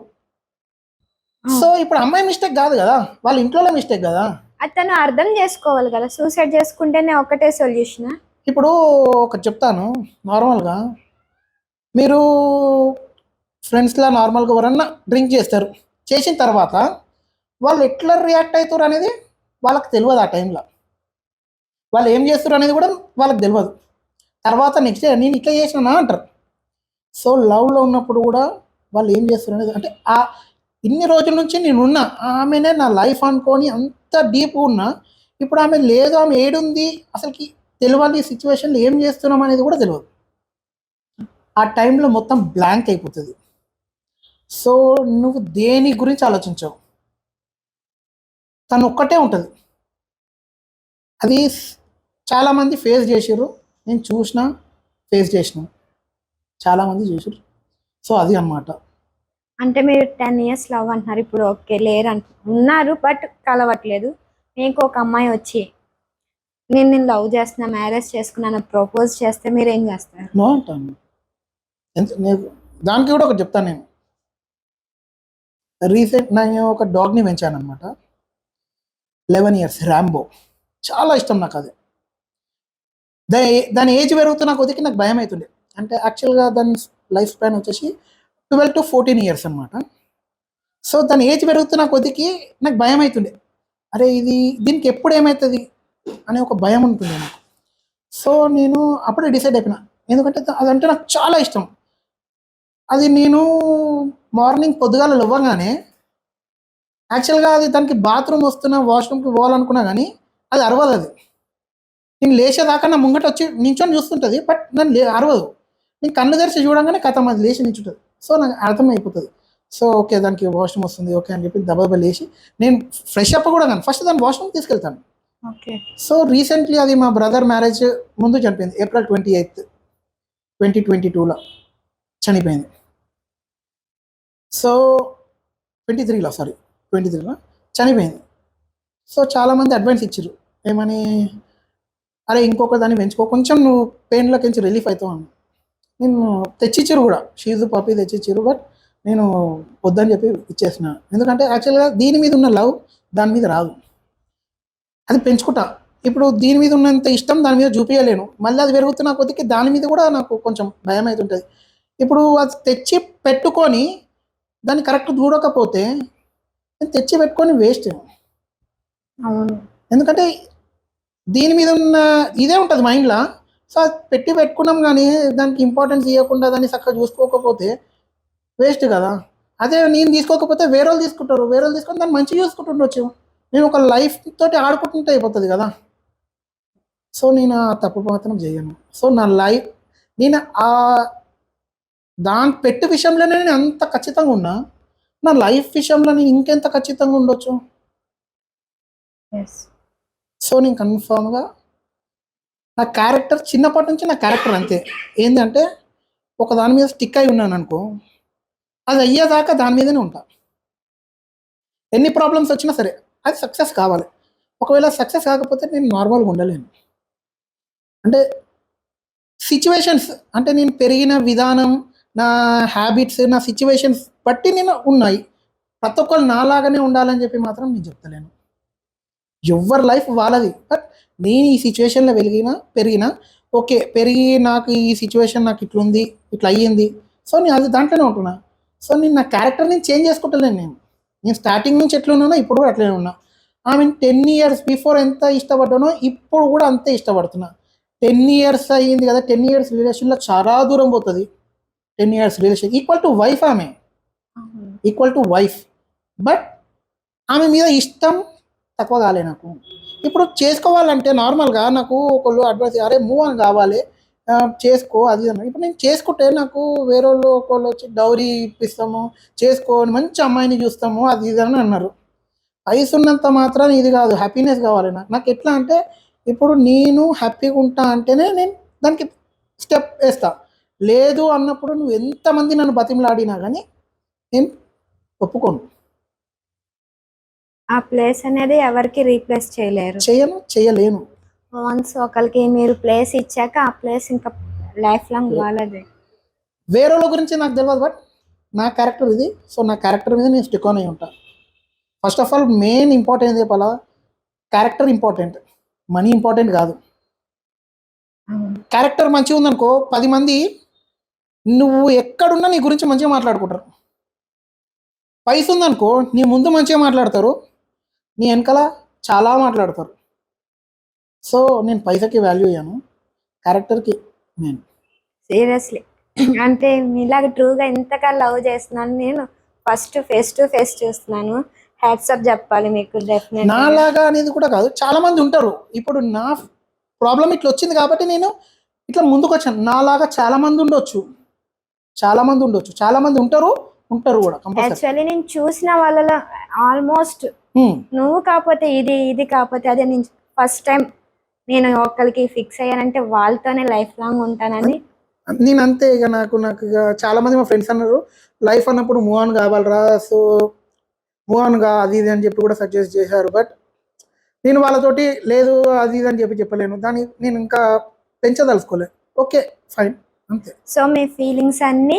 సో ఇప్పుడు అమ్మాయి మిస్టేక్ కాదు కదా, వాళ్ళ ఇంట్లో మిస్టేక్ కదా. అతను అర్థం చేసుకోవాలి కదా, సూసైడ్ చేసుకుంటేనే ఒకటే సొల్యూషన్. ఇప్పుడు ఒకటి చెప్తాను, నార్మల్గా మీరు ఫ్రెండ్స్లా నార్మల్గా ఎవరన్నా డ్రింక్ చేస్తారు, చేసిన తర్వాత వాళ్ళు ఎట్లా రియాక్ట్ అవుతారు అనేది వాళ్ళకి తెలియదు. ఆ టైంలో వాళ్ళు ఏం చేస్తారు అనేది కూడా వాళ్ళకి తెలియదు. తర్వాత నెక్స్ట్ డే నేను ఇట్లా చేసినా అంటారు. సో లవ్లో ఉన్నప్పుడు కూడా వాళ్ళు ఏం చేస్తారు అనేది, అంటే ఆ ఇన్ని రోజుల నుంచి నేనున్నా, ఆమెనే నా లైఫ్ అనుకొని అంత డీప్గా ఉన్నా, ఇప్పుడు ఆమె లేదు, ఆమె ఏడుంది అసలుకి తెలియాలి, సిచ్యువేషన్లో ఏం చేస్తున్నాం అనేది కూడా తెలియదు. ఆ టైంలో మొత్తం బ్లాంక్ అయిపోతుంది. సో నువ్వు దేని గురించి ఆలోచించావు, తను ఒక్కటే ఉంటుంది. అది చాలామంది ఫేస్ చేసారు, నేను చూసిన, ఫేస్ చేసిన. చాలామంది చూసారు. సో అది అన్నమాట. అంటే మీరు 10 years లవ్ అంటున్నారు, ఇప్పుడు ఓకే లేరు ఉన్నారు బట్ కలవట్లేదు. మీకు ఒక అమ్మాయి వచ్చి నేను లవ్ చేస్తున్నా, మ్యారేజ్ చేసుకున్నాను ప్రపోజ్ చేస్తే మీరు ఏం చేస్తారు? నో అంటాను. దానికి కూడా ఒకటి చెప్తాను నేను. నేను ఒక డాగ్ని పెంచాను అనమాట. 11 years ర్యాంబో. చాలా ఇష్టం నాకు అది. దాని ఏజ్ పెరుగుతున్న కొద్దికి నాకు భయం అవుతుండే. అంటే యాక్చువల్గా దాని లైఫ్ స్పాన్ వచ్చేసి 12 to 14 years అనమాట. సో దాని ఏజ్ పెరుగుతున్న కొద్దికి నాకు భయం అవుతుండే. అరే దీనికి ఎప్పుడు ఏమవుతుంది అనే ఒక భయం ఉంటుంది నాకు. సో నేను అప్పుడే డిసైడ్ అయిపోయినా, ఎందుకంటే అదంటే నాకు చాలా ఇష్టం. అది నేను మార్నింగ్ పొద్దుగాల లేవగానే యాక్చువల్గా అది దానికి బాత్రూమ్ వస్తున్నా, వాష్రూమ్కి పోవాలనుకున్నా కానీ అది అరవదు. అది నేను లేచేదాకా నా ముంగట వచ్చి నించొని చూస్తుంటుంది, బట్ నన్ను అరవదు. నేను కళ్ళు తెరిచి చూడంగానే కథ అది లేచి నించుంటుంది. సో నాకు అర్థమైపోతుంది. సో ఓకే దానికి వాష్రూమ్ వస్తుంది ఓకే అని చెప్పి దబాబా లేచి నేను ఫ్రెష్ అప్ కూడా కానీ ఫస్ట్ దాన్ని వాష్రూమ్ తీసుకెళ్తాను. ఓకే. సో రీసెంట్లీ అది మా బ్రదర్ మ్యారేజ్ ముందు చనిపోయింది. April 28th, 2022లో చనిపోయింది. సో 23లో చనిపోయింది. సో చాలామంది అడ్వైస్ ఇచ్చారు ఏమని, అరే ఇంకొక దాన్ని పెంచుకో, కొంచెం నువ్వు పెయిన్లోకి నుంచి రిలీఫ్ అవుతావు అని. నేను తెచ్చిచ్చారు కూడా, షీజు పప్పి తెచ్చిచ్చారు, బట్ నేను వద్దని చెప్పి ఇచ్చేసిన. ఎందుకంటే యాక్చువల్గా దీని మీద ఉన్న లవ్ దాని మీద రాదు. అది పెంచుకుంటా. ఇప్పుడు దీని మీద ఉన్నంత ఇష్టం దాని మీద చూపించలేను. మళ్ళీ అది పెరుగుతున్న కొద్దికి దాని మీద కూడా నాకు కొంచెం భయం అవుతుంటుంది. ఇప్పుడు అది తెచ్చి పెట్టుకొని దాన్ని కరెక్ట్ చూడకపోతే నేను తెచ్చి పెట్టుకొని వేస్ట్. అవును. ఎందుకంటే దీని మీద ఉన్న ఇదే ఉంటుంది మైండ్లో. సో అది పెట్టుకున్నాం కానీ దానికి ఇంపార్టెన్స్ ఇవ్వకుండా దాన్ని చక్కగా చూసుకోకపోతే వేస్ట్ కదా. అదే నేను తీసుకోకపోతే వేరే వాళ్ళు తీసుకుంటారు, వేరే వాళ్ళు తీసుకొని దాన్ని మంచిగా చూసుకుంటుండొచ్చు. నేను ఒక లైఫ్ తోటి ఆడుకుంటుంటే అయిపోతుంది కదా. సో నేను ఆ తప్పు మాత్రం చేయను. సో నా లైఫ్ నేను దాని పెట్టు విషయంలోనే నేను అంత ఖచ్చితంగా ఉన్నా, నా లైఫ్ విషయంలో నేను ఇంకెంత ఖచ్చితంగా ఉండొచ్చు. సో నేను కన్ఫామ్గా నా క్యారెక్టర్ చిన్నప్పటి నుంచి నా క్యారెక్టర్ అంతే. ఏంటంటే ఒక దాని మీద స్టిక్ అయి ఉన్నాను అనుకో, అది అయ్యేదాకా దాని మీదనే ఉంటా. ఎన్ని ప్రాబ్లమ్స్ వచ్చినా సరే అది సక్సెస్ కావాలి. ఒకవేళ సక్సెస్ కాకపోతే నేను నార్మల్గా ఉండలేను. అంటే సిచ్యువేషన్స్, అంటే నేను పెరిగిన విధానం, నా హ్యాబిట్స్, నా సిచ్యువేషన్స్ బట్టి నేను ఉన్నాయి. ప్రతి ఒక్కరు నాలాగానే ఉండాలని చెప్పి మాత్రం నేను చెప్తలేను. ఎవరి లైఫ్ వాళ్ళది. బట్ నేను ఈ సిచ్యువేషన్లో పెరిగినా ఓకే, పెరిగి నాకు ఈ సిచ్యువేషన్ నాకు ఇట్లుంది, ఇట్లా అయ్యింది, సో నేను అది దాంట్లోనే ఉంటున్నా. సో నేను నా క్యారెక్టర్ నేను చేంజ్ చేసుకుంటలేను. నేను స్టార్టింగ్ నుంచి ఎట్లున్నానో ఇప్పుడు కూడా అట్లనే ఉన్నా. ఐ మీన్ 10 years బిఫోర్ ఎంత ఇష్టపడ్డానో ఇప్పుడు కూడా అంతే ఇష్టపడుతున్నా. 10 years అయ్యింది కదా, 10 years రిలేషన్లో చాలా దూరం పోతుంది. 10 years relation equal to wife. ఆమె ఈక్వల్ టు వైఫ్. బట్ ఆమె మీద ఇష్టం తక్కువ కాలే నాకు. ఇప్పుడు చేసుకోవాలంటే నార్మల్గా నాకు ఒకళ్ళు అడ్వైస్, అరే మూవ్ అని కావాలి, చేసుకో అది అన్న. ఇప్పుడు నేను చేసుకుంటే నాకు వేరే వాళ్ళు ఒకళ్ళు వచ్చి డౌరీ ఇప్పిస్తాము, చేసుకో మంచి అమ్మాయిని చూస్తాము అది ఇది అని అన్నారు. వయసు ఉన్నంత మాత్రం ఇది కాదు, హ్యాపీనెస్ కావాలి నాకు ఎట్లా అంటే ఇప్పుడు నేను హ్యాపీగా ఉంటా అంటేనే నేను దానికి స్టెప్ వేస్తా. లేదు అన్నప్పుడు నువ్వు ఎంతమంది నన్ను బతిమలాడినా కానీ నేను ఒప్పుకోను. ఆ ప్లేస్ అనేది ఎవరికి రీప్లేస్ చేయలేను. వన్స్ ఒకరికి మీరు ప్లేస్ ఇచ్చాక ఆ ప్లేస్ ఇంకా లైఫ్ లాంగ్ వాళ్ళదే. వేరే వాళ్ళ గురించి నాకు తెలియదు, బట్ నా క్యారెక్టర్ ఇది. సో నా క్యారెక్టర్ మీద నేను స్టిక్ ఆన్ అయి ఉంటాను. First of all main important చెప్పాలా, క్యారెక్టర్ ఇంపార్టెంట్, మనీ ఇంపార్టెంట్ కాదు. క్యారెక్టర్ మంచిగా ఉందనుకో 10 మంది నువ్వు ఎక్కడున్నా నీ గురించి మంచిగా మాట్లాడుకుంటారు. పైసా ఉందనుకో నీ ముందు మంచిగా మాట్లాడతారు, నీ వెనకాల చాలా మాట్లాడతారు. సో నేను పైసకి వాల్యూ ఇయ్యాను, క్యారెక్టర్కి నేను. సీరియస్లీ అంటే మీలాగా ట్రూగా ఇంతగా లవ్ చేస్తున్నాను నేను ఫస్ట్ ఫేస్ టు ఫేస్ చూస్తున్నాను. హ్యాట్సప్ చెప్పాలి మీకు. డెఫినెట్ నాలాగా అనేది కూడా కాదు, చాలా మంది ఉంటారు. ఇప్పుడు నా ప్రాబ్లం ఇట్లా వచ్చింది కాబట్టి నేను ఇట్లా ముందుకు వచ్చాను. నాలాగా చాలా మంది ఉండొచ్చు, చాలా మంది ఉంటారు కూడా. యాక్చువల్లీ నేను చూసిన వాళ్ళలో ఆల్మోస్ట్ నువ్వు కాకపోతే ఇది కాకపోతే అదే, నేను ఫస్ట్ టైం నేను ఒకరికి ఫిక్స్ అయ్యానంటే వాళ్ళతోనే లైఫ్ లాంగ్ ఉంటానని నేను అంతే ఇక నాకు ఇక చాలా మంది మా ఫ్రెండ్స్ అన్నారు లైఫ్ అన్నప్పుడు మూవ్ ఆన్ కావాలరా, సో మూవ్ ఆన్ గా అది ఇది అని చెప్పి కూడా సజెస్ట్ చేశారు. బట్ నేను వాళ్ళతోటి లేదు అది ఇది అని చెప్పి చెప్పలేను, దాన్ని నేను ఇంకా పెంచదలుచుకోలేదు. ఓకే ఫైన్ అంతే. సో మీ ఫీలింగ్స్ అన్ని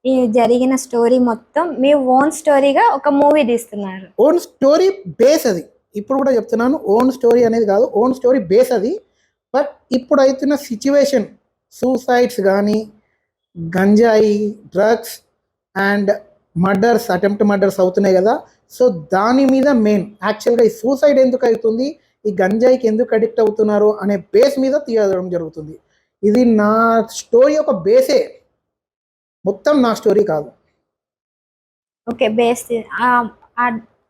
ఈ జరిగిన స్టోరీ మొత్తం మీ ఓన్ స్టోరీగా ఒక మూవీ తీస్తున్నారు. ఓన్ స్టోరీ బేస్ అది, ఇప్పుడు కూడా చెప్తున్నాను ఓన్ స్టోరీ అనేది కాదు, ఓన్ స్టోరీ బేస్ అది. బట్ ఇప్పుడు అవుతున్న సిచ్యువేషన్, సూసైడ్స్ కానీ, గంజాయి, drugs and murders, attempt murders అవుతున్నాయి కదా, సో దాని మీద మెయిన్ యాక్చువల్గా ఈ సూసైడ్ ఎందుకు అవుతుంది, ఈ గంజాయికి ఎందుకు అడిక్ట్ అవుతున్నారు అనే బేస్ మీద తీయడం జరుగుతుంది. ఇది నా స్టోరీ ఒక బేసే, మొత్తం నా స్టోరీ కాదు. ఓకే బేస్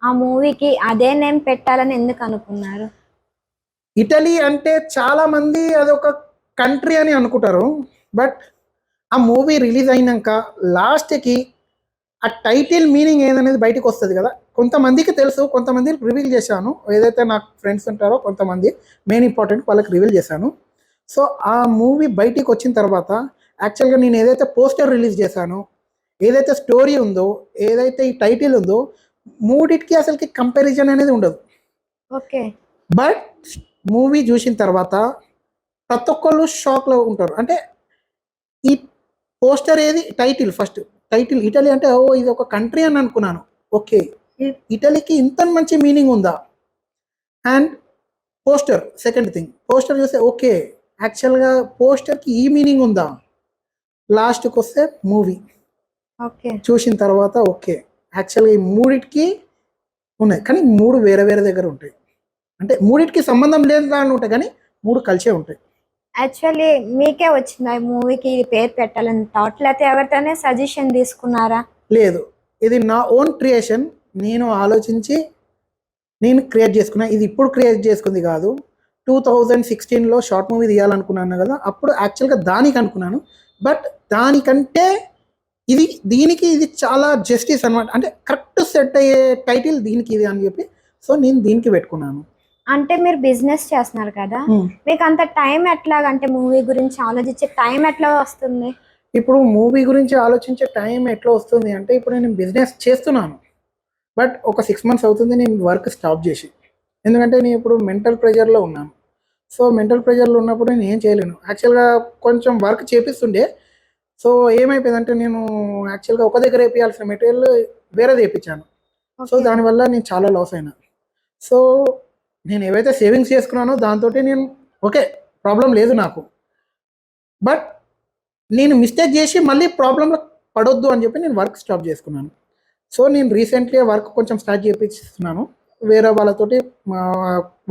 ఆ మూవీకి అదే నేమ్ పెట్టాలని ఎందుకు అనుకున్నారు? ఇటలీ అంటే చాలా మంది అదొక కంట్రీ అని అనుకుంటారు. బట్ ఆ మూవీ రిలీజ్ అయినాక లాస్ట్కి ఆ టైటిల్ మీనింగ్ ఏదనేది బయటకు వస్తుంది కదా, కొంతమందికి తెలుసు, కొంతమంది రివీల్ చేశాను. ఏదైతే నాకు ఫ్రెండ్స్ ఉంటారో కొంతమంది మెయిన్ ఇంపార్టెంట్ వాళ్ళకి రివీల్ చేశాను. సో ఆ మూవీ బయటికి వచ్చిన తర్వాత యాక్చువల్గా నేను ఏదైతే పోస్టర్ రిలీజ్ చేశానో, ఏదైతే స్టోరీ ఉందో, ఏదైతే ఈ టైటిల్ ఉందో, మూడిటికి అసలుకి కంపారిజన్ అనేది ఉండదు. ఓకే బట్ మూవీ చూసిన తర్వాత ప్రతి ఒక్కళ్ళు షాక్లో ఉంటారు. అంటే ఈ పోస్టర్ ఏది, టైటిల్ ఫస్ట్ టైటిల్ ఇటలీ అంటే ఓ ఇది ఒక కంట్రీ అని అనుకున్నాను. ఓకే ఇటలీకి ఇంత మంచి మీనింగ్ ఉందా. And poster second thing, poster చూస్తే ఓకే యాక్చువల్గా పోస్టర్కి ఈ మీనింగ్ ఉందా. లాస్ట్కి వస్తే మూవీ ఓకే చూసిన తర్వాత ఓకే యాక్చువల్గా ఈ మూడిటికి ఉన్నాయి, కానీ మూడు వేరే వేరే దగ్గర ఉంటాయి. అంటే మూడిటికి సంబంధం లేదు దాని ఉంటాయి, కానీ మూడు కలిసే ఉంటాయి. యాక్చువల్లీ మీకే వచ్చిందా ఈ మూవీకి ఇది పేరు పెట్టాలని థాట్, లేకపోతే ఎవరితోనే సజెషన్ తీసుకున్నారా? లేదు, ఇది నా ఓన్ క్రియేషన్, నేను ఆలోచించి నేను క్రియేట్ చేసుకున్నా. ఇది ఇప్పుడు క్రియేట్ చేసుకుంది కాదు, 2016లో షార్ట్ మూవీ తీయాలనుకున్నాను కదా, అప్పుడు యాక్చువల్గా దానికి అనుకున్నాను. బట్ దానికంటే దీనికి ఇది చాలా జస్టిస్ అనమాట, అంటే కరెక్ట్ సెట్ అయ్యే టైటిల్ దీనికి ఇది అని చెప్పి, సో నేను దీనికి పెట్టుకున్నాను. అంటే మీరు బిజినెస్ చేస్తున్నారు కదా, మీకు అంత టైం ఎట్లాగంటే మూవీ గురించి ఆలోచించే టైం ఎట్లా వస్తుంది? ఇప్పుడు మూవీ గురించి ఆలోచించే టైం ఎట్లా వస్తుంది అంటే, ఇప్పుడు నేను బిజినెస్ చేస్తున్నాను, బట్ ఒక 6 months అవుతుంది నేను వర్క్ స్టాప్ చేసి. ఎందుకంటే నేను ఇప్పుడు మెంటల్ ప్రెషర్లో ఉన్నాను. సో మెంటల్ ప్రెషర్లో ఉన్నప్పుడు నేను ఏం చేయలేను. యాక్చువల్గా కొంచెం వర్క్ చేపిస్తుండే, సో ఏమైపోయిందంటే నేను యాక్చువల్గా ఒక దగ్గర వేపించాల్సిన మెటీరియల్ వేరేది వేయించాను. సో దానివల్ల నేను చాలా లాస్ అయినా. సో నేను ఏవైతే సేవింగ్స్ చేసుకున్నానో దాంతో నేను ఓకే ప్రాబ్లం లేదు నాకు, బట్ నేను మిస్టేక్ చేసి మళ్ళీ ప్రాబ్లంలో పడొద్దు అని చెప్పి నేను వర్క్ స్టాప్ చేసుకున్నాను. సో నేను రీసెంట్లీ వర్క్ కొంచెం స్టార్ట్ చేపిస్తున్నాను వేరే వాళ్ళతోటి. మా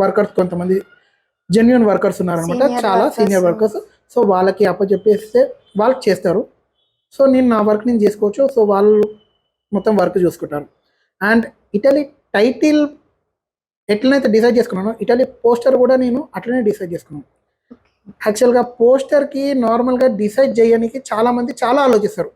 వర్కర్స్ కొంతమంది జెన్యున్ వర్కర్స్ ఉన్నారనమాట, చాలా సీనియర్ వర్కర్స్. సో వాళ్ళకి అప్పచెప్పేస్తే వాళ్ళకి చేస్తారు. సో నేను నా వర్క్ నేను చేసుకోవచ్చు, సో వాళ్ళు మొత్తం వర్క్ చూసుకుంటారు. అండ్ ఇటలీ టైటిల్ ఎట్లనైతే డిసైడ్ చేసుకున్నానో, ఇటలీ పోస్టర్ కూడా నేను అట్లనే డిసైడ్ చేసుకున్నాను. యాక్చువల్గా పోస్టర్కి నార్మల్గా డిసైడ్ చేయడానికి చాలామంది చాలా ఆలోచిస్తారు.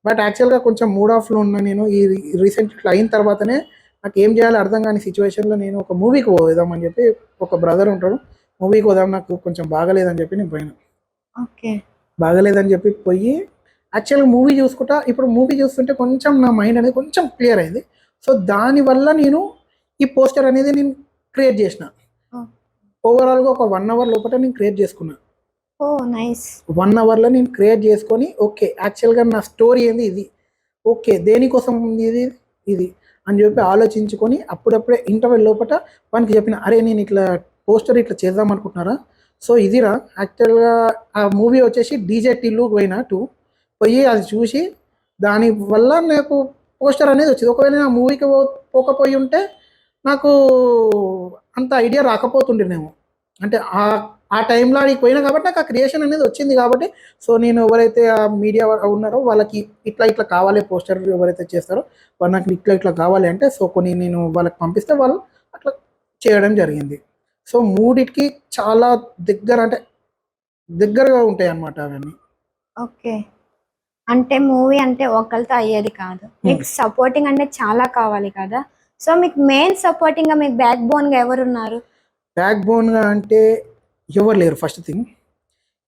బట్ యాక్చువల్గా కొంచెం మూడ్ ఆఫ్లో ఉన్న నేను ఈ రీసెంట్ ఇట్లా అయిన తర్వాతనే నాకు ఏం చేయాలో అర్థం కాని సిచ్యువేషన్లో నేను ఒక మూవీకి పోదామని చెప్పి, ఒక బ్రదర్ ఉంటాడు, మూవీకి పోదాం నాకు కొంచెం బాగలేదని చెప్పి నేను పోయాను. ఓకే బాగలేదని చెప్పి పోయి యాక్చువల్గా మూవీ చూసుకుంటా, ఇప్పుడు మూవీ చూస్తుంటే కొంచెం నా మైండ్ అనేది కొంచెం క్లియర్ అయింది. సో దానివల్ల నేను ఈ పోస్టర్ అనేది నేను క్రియేట్ చేసిన. ఓవరాల్గా ఒక 1 hour లోపల నేను క్రియేట్ చేసుకున్నా. ఓ నైస్. 1 hourలో నేను క్రియేట్ చేసుకొని ఓకే యాక్చువల్గా నా స్టోరీ ఏంది ఇది, ఓకే దేనికోసం ఉంది ఇది ఇది అని చెప్పి ఆలోచించుకొని అప్పుడప్పుడే ఇంటర్వెల్ లోపల వానికి చెప్పిన, అరే నేను ఇట్లా పోస్టర్ ఇట్లా చేద్దాం అనుకుంటున్నారా, సో ఇదిరా యాక్చువల్గా ఆ మూవీ వచ్చేసి డీజే టిల్లు పోయినా 2 పోయి అది చూసి దానివల్ల నాకు పోస్టర్ అనేది వచ్చింది. ఒకవేళ నా మూవీకి పోకపోయి ఉంటే నాకు అంత ఐడియా రాకపోతుండేనేమో. అంటే ఆ టైంలో అడిగి పోయినా కాబట్టి నాకు ఆ క్రియేషన్ అనేది వచ్చింది కాబట్టి, సో నేను ఎవరైతే ఆ మీడియా ఉన్నారో వాళ్ళకి ఇట్లా ఇట్లా కావాలి పోస్టర్ ఎవరైతే చేస్తారో వాళ్ళు నాకు ఇట్లా ఇట్లా కావాలి అంటే, సో కొన్ని నేను వాళ్ళకి పంపిస్తే వాళ్ళు అట్లా చేయడం జరిగింది. సో మూడిటికి చాలా అంటే దగ్గరగా ఉంటాయి అన్నమాట అవన్నీ. ఓకే అంటే మూవీ అంటే ఒకరితో అయ్యేది కాదు, మీకు సపోర్టింగ్ అంటే చాలా కావాలి కదా. సో మీకు మెయిన్ సపోర్టింగ్గా మీకు బ్యాక్ బోన్గా ఎవరు ఉన్నారు? బ్యాక్ బోన్గా అంటే ఎవరు లేరు ఫస్ట్ థింగ్.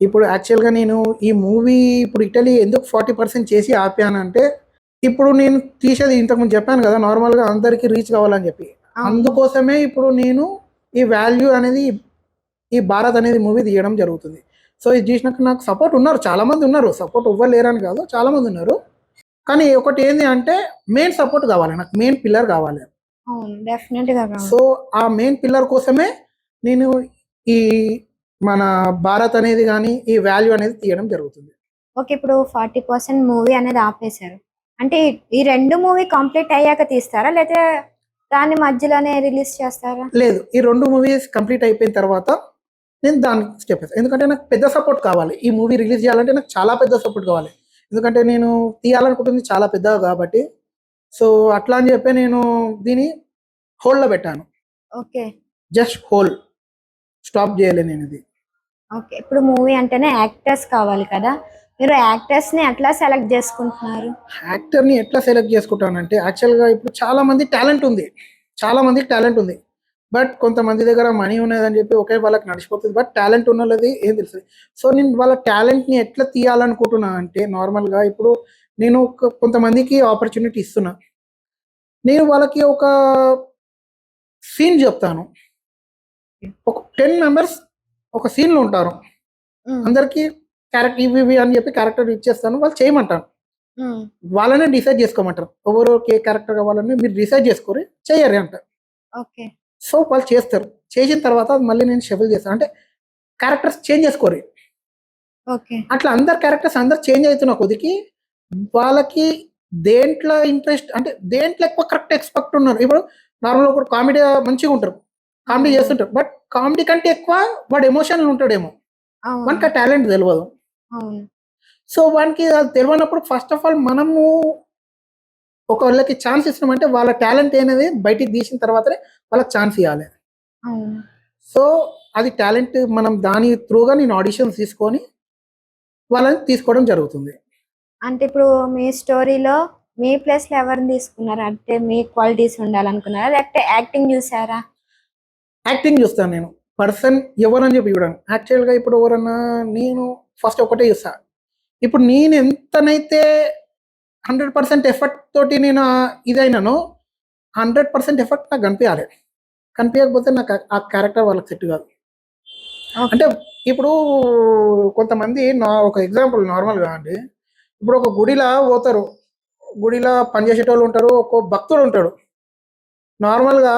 ఇప్పుడు యాక్చువల్గా నేను ఈ మూవీ ఇప్పుడు ఇటలీ ఎందుకు 40% చేసి ఆపానంటే, ఇప్పుడు నేను తీసేది ఇంతకుముందు చెప్పాను కదా, నార్మల్గా అందరికీ రీచ్ కావాలని చెప్పి. అవును. అందుకోసమే ఇప్పుడు నేను ఈ వాల్యూ అనేది, ఈ భారత్ అనేది మూవీ తీయడం జరుగుతుంది. సో ఇది చూసినాక నాకు సపోర్ట్ ఉన్నారు, చాలామంది ఉన్నారు, సపోర్ట్ ఇవ్వలేరని కాదు, చాలామంది ఉన్నారు. కానీ ఒకటి ఏంటి అంటే మెయిన్ సపోర్ట్ కావాలి, నాకు మెయిన్ పిల్లర్ కావాలి. అవును, డెఫినెట్గా కావాలి. సో ఆ మెయిన్ పిల్లర్ కోసమే నేను ఈ మన భారత్ అనేది కానీ ఈ వాల్యూ అనేది తీయడం జరుగుతుంది. ఓకే, ఇప్పుడు 40% మూవీ అనేది ఆపేశారు అంటే ఈ రెండు మూవీ కంప్లీట్ అయ్యాక తీస్తారా లేదా దాని మధ్యలోనే రిలీజ్ చేస్తారా? లేదు, ఈ 2 మూవీస్ కంప్లీట్ అయిపోయిన తర్వాత నేను దానికి స్టెప్ వేస్తాను. ఎందుకంటే నాకు పెద్ద సపోర్ట్ కావాలి, ఈ మూవీ రిలీజ్ చేయాలంటే నాకు చాలా పెద్ద సపోర్ట్ కావాలి. ఎందుకంటే నేను తీయాలనుకుంటుంది చాలా పెద్దగా కాబట్టి. సో అట్లా అని చెప్పి నేను దీన్ని హోల్డ్లో పెట్టాను, ఓకే. జస్ట్ హోల్డ్, స్టాప్ చేయలే నేను ఇది. ఓకే, ఇప్పుడు మూవీ అంటేనే యాక్టర్స్ కావాలి కదా, మీరు యాక్టర్స్ని ఎట్లా సెలెక్ట్ చేసుకుంటున్నారు? యాక్టర్ని ఎట్లా సెలెక్ట్ చేసుకుంటానంటే, యాక్చువల్గా ఇప్పుడు చాలా మందికి టాలెంట్ ఉంది, బట్ కొంతమంది దగ్గర మనీ ఉన్నదని చెప్పి ఒకే వాళ్ళకి నడిచిపోతుంది, బట్ టాలెంట్ ఉన్న వాళ్ళది ఏం తెలుస్తుంది. సో నేను వాళ్ళ టాలెంట్ని ఎట్లా తీయాలనుకుంటున్నా అంటే, నార్మల్గా ఇప్పుడు నేను కొంతమందికి ఆపర్చునిటీ ఇస్తున్నా, నేను వాళ్ళకి ఒక సీన్ చెప్తాను, ఒక 10 మెంబర్స్ ఒక సీన్లో ఉంటారు, అందరికీ క్యారెక్టర్ ఇవి అని చెప్పి క్యారెక్టర్ ఇచ్చేస్తాను, వాళ్ళు చేయమంటాను, వాళ్ళనే డిసైడ్ చేసుకోమంటారు, ఎవరు ఏ క్యారెక్టర్ కావాలని మీరు డిసైడ్ చేసుకోరు, చెయ్యరు అంటారు. ఓకే. సో వాళ్ళు చేస్తారు, చేసిన తర్వాత మళ్ళీ నేను షఫుల్ చేస్తాను, అంటే క్యారెక్టర్స్ చేంజ్ చేసుకోరు. ఓకే. అట్లా అందరు క్యారెక్టర్స్ అందరు చేంజ్ అవుతున్న కొద్దికి వాళ్ళకి దేంట్లో ఇంట్రెస్ట్ అంటే దేంట్లో ఎక్కువ కరెక్ట్ ఎక్స్పెక్ట్ ఉన్నారు. ఇప్పుడు నార్మల్గా ఒకటి కామెడీ మంచిగా ఉంటారు, కామెడీ చేస్తుంటారు, బట్ కామెడీ కంటే ఎక్కువ వాడు ఎమోషనల్ ఉంటాడేమో, వానికి ఆ టాలెంట్ తెలియదు. అవును. సో వానికి అది తెలియనప్పుడు ఫస్ట్ ఆఫ్ ఆల్ మనము ఒకళ్ళకి ఛాన్స్ ఇస్తున్నామంటే వాళ్ళ టాలెంట్ అనేది బయటికి తీసిన తర్వాతనే వాళ్ళకి ఛాన్స్ ఇవ్వాలి. అవును. సో అది టాలెంట్ మనం దాని త్రూగా నేను ఆడిషన్స్ తీసుకొని వాళ్ళని తీసుకోవడం జరుగుతుంది. అంటే ఇప్పుడు మీ స్టోరీలో మీ ప్లేస్లో ఎవరిని తీసుకున్నారు? అంటే మీ క్వాలిటీస్ ఉండాలనుకున్నారా లేకపోతే యాక్టింగ్ చూసారా? యాక్టింగ్ చూస్తాను నేను, పర్సన్ ఎవరని చెప్పి చూడను. యాక్చువల్గా ఇప్పుడు ఎవరన్నా నేను ఫస్ట్ ఒకటే చూస్తా, ఇప్పుడు నేను ఎంతనైతే 100% ఎఫర్ట్ తోటి నేను ఇదైనానో 100% ఎఫర్ట్ నాకు కనిపించాలి, కనిపించకపోతే నాకు ఆ క్యారెక్టర్ వాళ్ళకి సెట్ కాదు. అంటే ఇప్పుడు కొంతమంది ఒక ఎగ్జాంపుల్ నార్మల్గా అండి, ఇప్పుడు ఒక గుడిలో పోతారు, గుడిలో పనిచేసేటోళ్ళు ఉంటారు, ఒక భక్తుడు ఉంటాడు. నార్మల్గా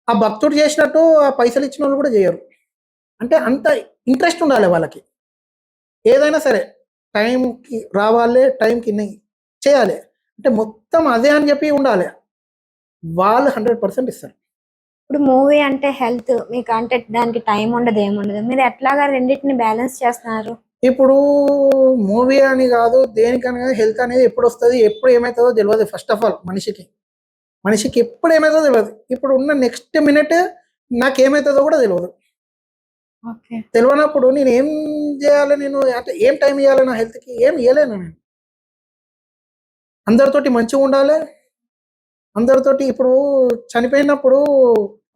ఆ భక్తుడు చేసినట్టు ఆ పైసలు ఇచ్చిన వాళ్ళు కూడా చేయరు. అంటే అంత ఇంట్రెస్ట్ ఉండాలి వాళ్ళకి, ఏదైనా సరే టైంకి రావాలి, టైంకి చేయాలి, అంటే మొత్తం అదే అని చెప్పి ఉండాలి, వాళ్ళు 100% ఇస్తారు. ఇప్పుడు మూవీ అంటే హెల్త్ మీకు అంటే దానికి టైం ఉండదు ఏముండదు, మీరు ఎట్లాగా రెండింటిని బ్యాలెన్స్ చేస్తున్నారు? ఇప్పుడు మూవీ అని కాదు, దేనికని కాదు, హెల్త్ అనేది ఎప్పుడు వస్తుంది ఎప్పుడు ఏమవుతుందో తెలియదు. ఫస్ట్ ఆఫ్ ఆల్ మనిషికి ఎప్పుడు ఏమవుతుందో తెలియదు. ఇప్పుడు ఉన్న నెక్స్ట్ మినిట్ నాకేమవుతుందో కూడా తెలియదు. ఓకే. తెలియనప్పుడు నేను ఏం చేయాలి, నేను అంటే ఏం టైం ఇవ్వాలి నా హెల్త్కి, ఏం ఇవ్వలేను నేను. అందరితోటి మంచిగా ఉండాలి, అందరితోటి ఇప్పుడు చనిపోయినప్పుడు